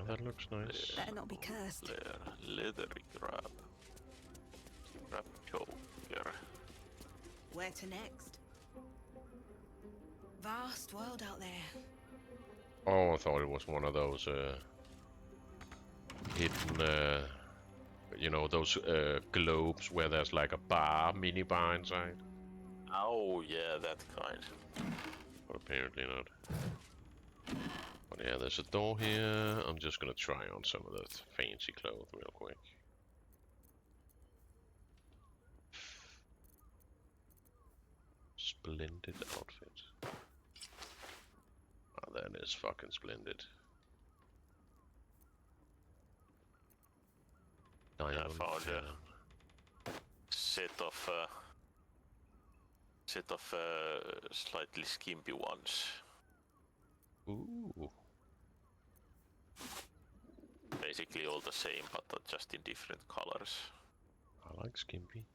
that looks nice. Better not be cursed. Leathery grab. Grab choker. Where to next? Vast world out there. Oh, I thought it was one of those hidden, you know, those globes where there's like a mini bar inside. Oh yeah, that kind. But apparently not. But yeah, there's a door here. I'm just gonna try on some of the fancy clothes real quick. Splendid outfit. Oh, that is fucking splendid. I found a set of slightly skimpy ones. Ooh. Basically all the same, but just in different colors. I like skimpy.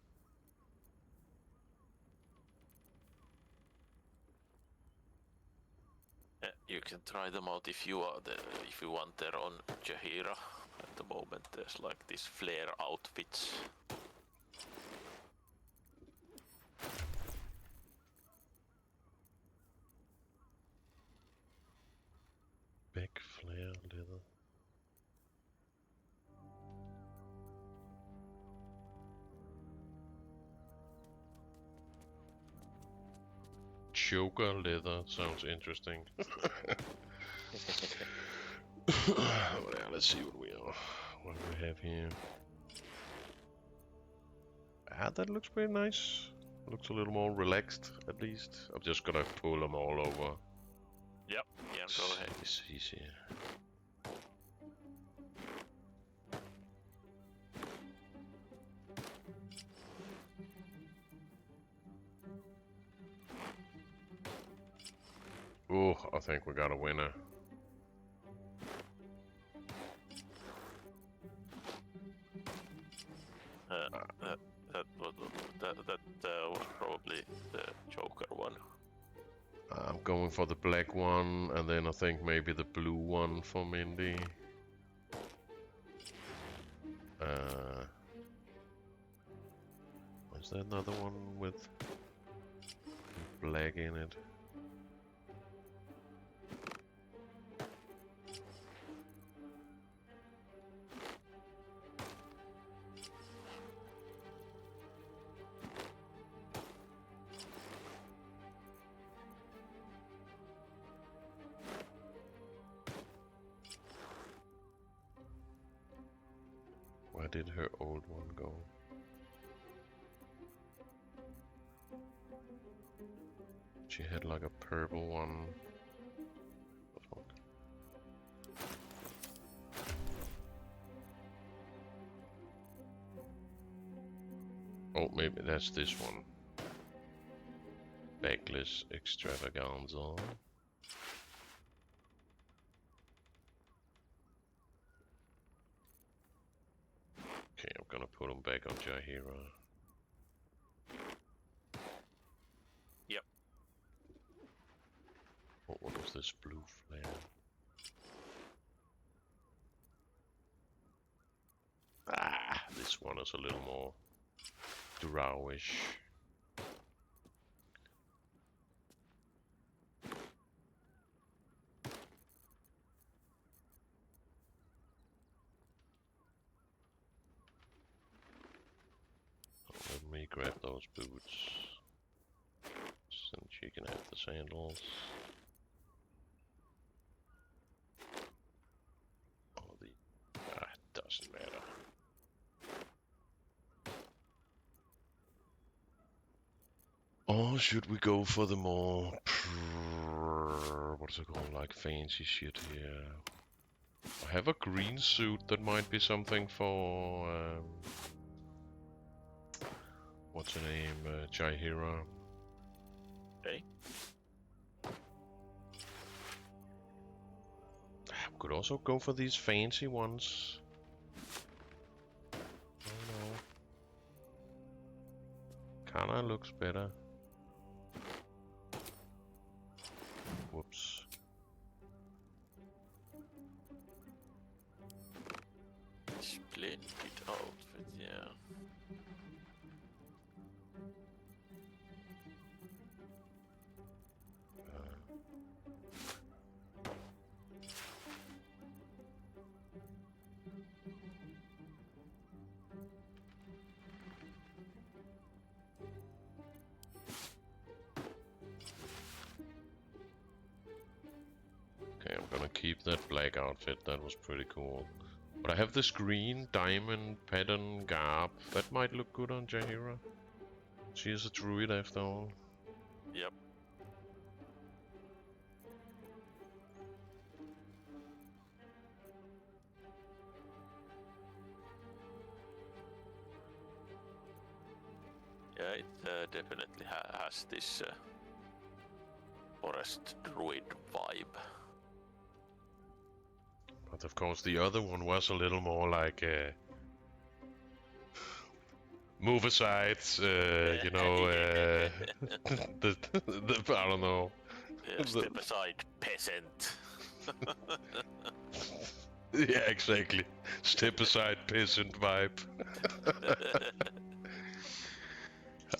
You can try them out if you are if you want. They're on Jaheira at the moment. There's like these flare outfits. Back flare leather. Choker leather sounds interesting. Well, yeah, let's see what do we have here. That looks pretty nice. Looks a little more relaxed, at least. I'm just gonna pull them all over. Yep. Yeah. Go ahead. It's easier. Oh, I think we got a winner. That was probably the Joker one. I'm going for the black one, and then I think maybe the blue one for Mindy. Is there another one with black in it? Where did her old one go? She had like a purple one. Oh, maybe that's this one. Backless extravaganza. Okay, I'm gonna put him back on Jaheira. Yep. Oh, what was this blue flare? Ah, this one is a little more Drowish. Let me grab those boots. Since you can have the sandals. Oh, doesn't matter. Or should we go for the more what's it called, like fancy shit here? I have a green suit that might be something for what's her name, Jaheira. Okay. We could also go for these fancy ones. Oh no. Kinda looks better. Whoops. Splendid outfit, yeah. Okay, I'm gonna keep that black outfit, that was pretty cool. But I have this green diamond pattern garb, that might look good on Jaheira. She is a druid after all. Yep. Yeah, it definitely has this forest druid vibe. But of course the other one was a little more like move aside, you know, I don't know. Yeah, step aside, peasant. Yeah, exactly. Step aside, peasant vibe.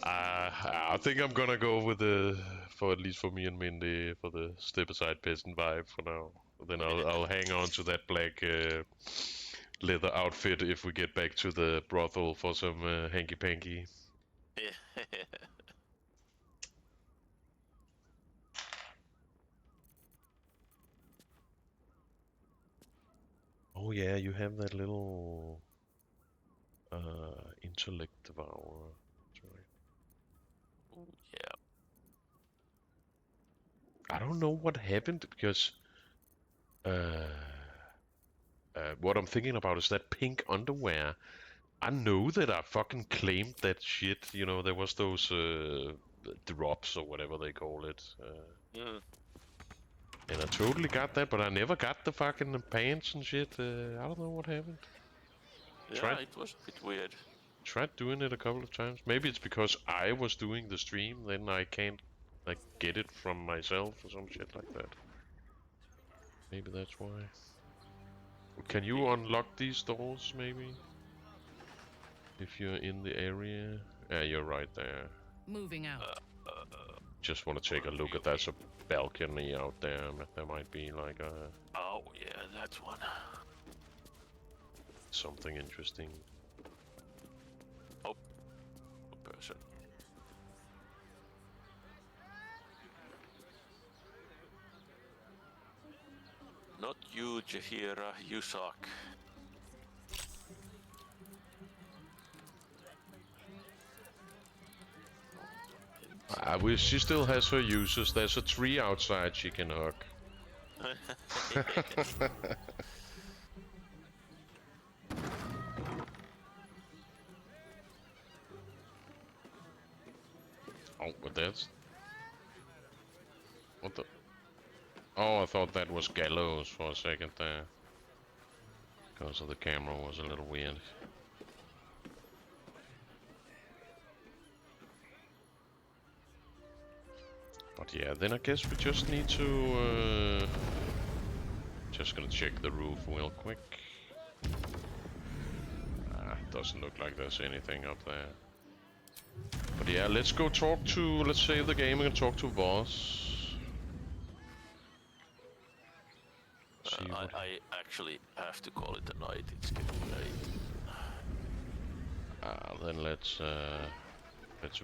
I think I'm gonna go with for at least for me and Mindy, for the step aside peasant vibe for now. Then I'll hang on to that black leather outfit if we get back to the brothel for some hanky panky. Oh yeah, you have that little intellect devourer. That's right. Ooh, yeah. I don't know what happened because what I'm thinking about is that pink underwear. I know that I fucking claimed that shit. You know, there was those drops or whatever they call it. And I totally got that, but I never got the fucking pants and shit. I don't know what happened. Yeah, it was a bit weird. Tried doing it a couple of times. Maybe it's because I was doing the stream, then I can't like get it from myself or some shit like that. Maybe that's why. Can you unlock these doors, maybe? If you're in the area? Yeah, you're right there. Moving out. Just want to take a look at that. There's a balcony out there. There might be like a... Oh, yeah, that one. Something interesting. Oh, a person. Not you, Jaheira, you suck. She still has her uses. There's a tree outside she can hug. Oh, but that's... What the... Oh, I thought that was Gallows for a second there. Because of the camera was a little weird. But yeah, then I guess we just need to... Just gonna check the roof real quick. Doesn't look like there's anything up there. But yeah, let's go talk to... Let's save the game and talk to Voss. I actually have to call it a night. It's getting late. Then let's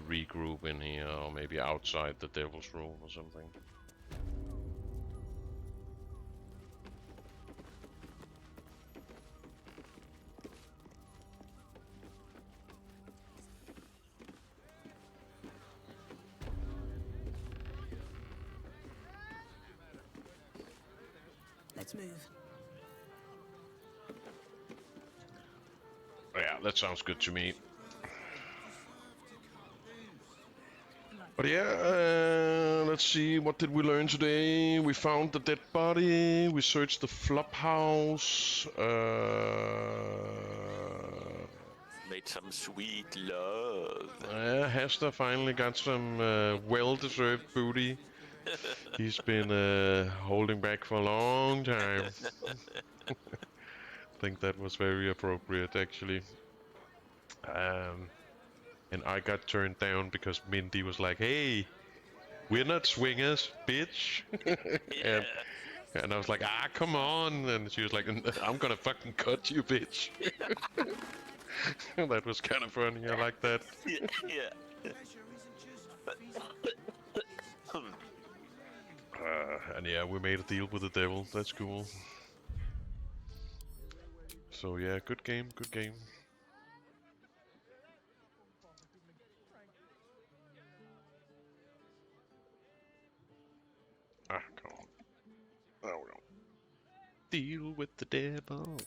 regroup in here, or maybe outside the Devil's Room or something. Let's move. Yeah, that sounds good to me. But yeah, let's see, what did we learn today? We found the dead body, we searched the flop house, Made some sweet love. Hastur finally got some well-deserved booty. He's been holding back for a long time. I think that was very appropriate, actually. And I got turned down because Mindy was like, "Hey, we're not swingers, bitch." and I was like, "Ah, come on!" And she was like, "I'm gonna fucking cut you, bitch." That was kind of funny. I like that. Yeah. And yeah, we made a deal with the devil. That's cool. So yeah, good game, good game. Ah, come on. There we go. Deal with the devil.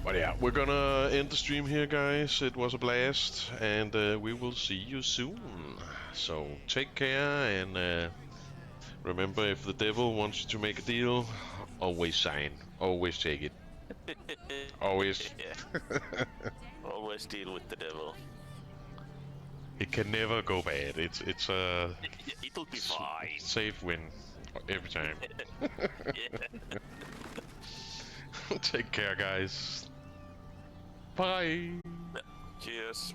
But yeah, we're gonna end the stream here, guys. It was a blast, and we will see you soon. So take care, and remember, if the devil wants you to make a deal, always sign. Always take it. Always. Always deal with the devil. It can never go bad. It's a... It'll be fine. Safe win every time. Take care, guys. Bye. Cheers.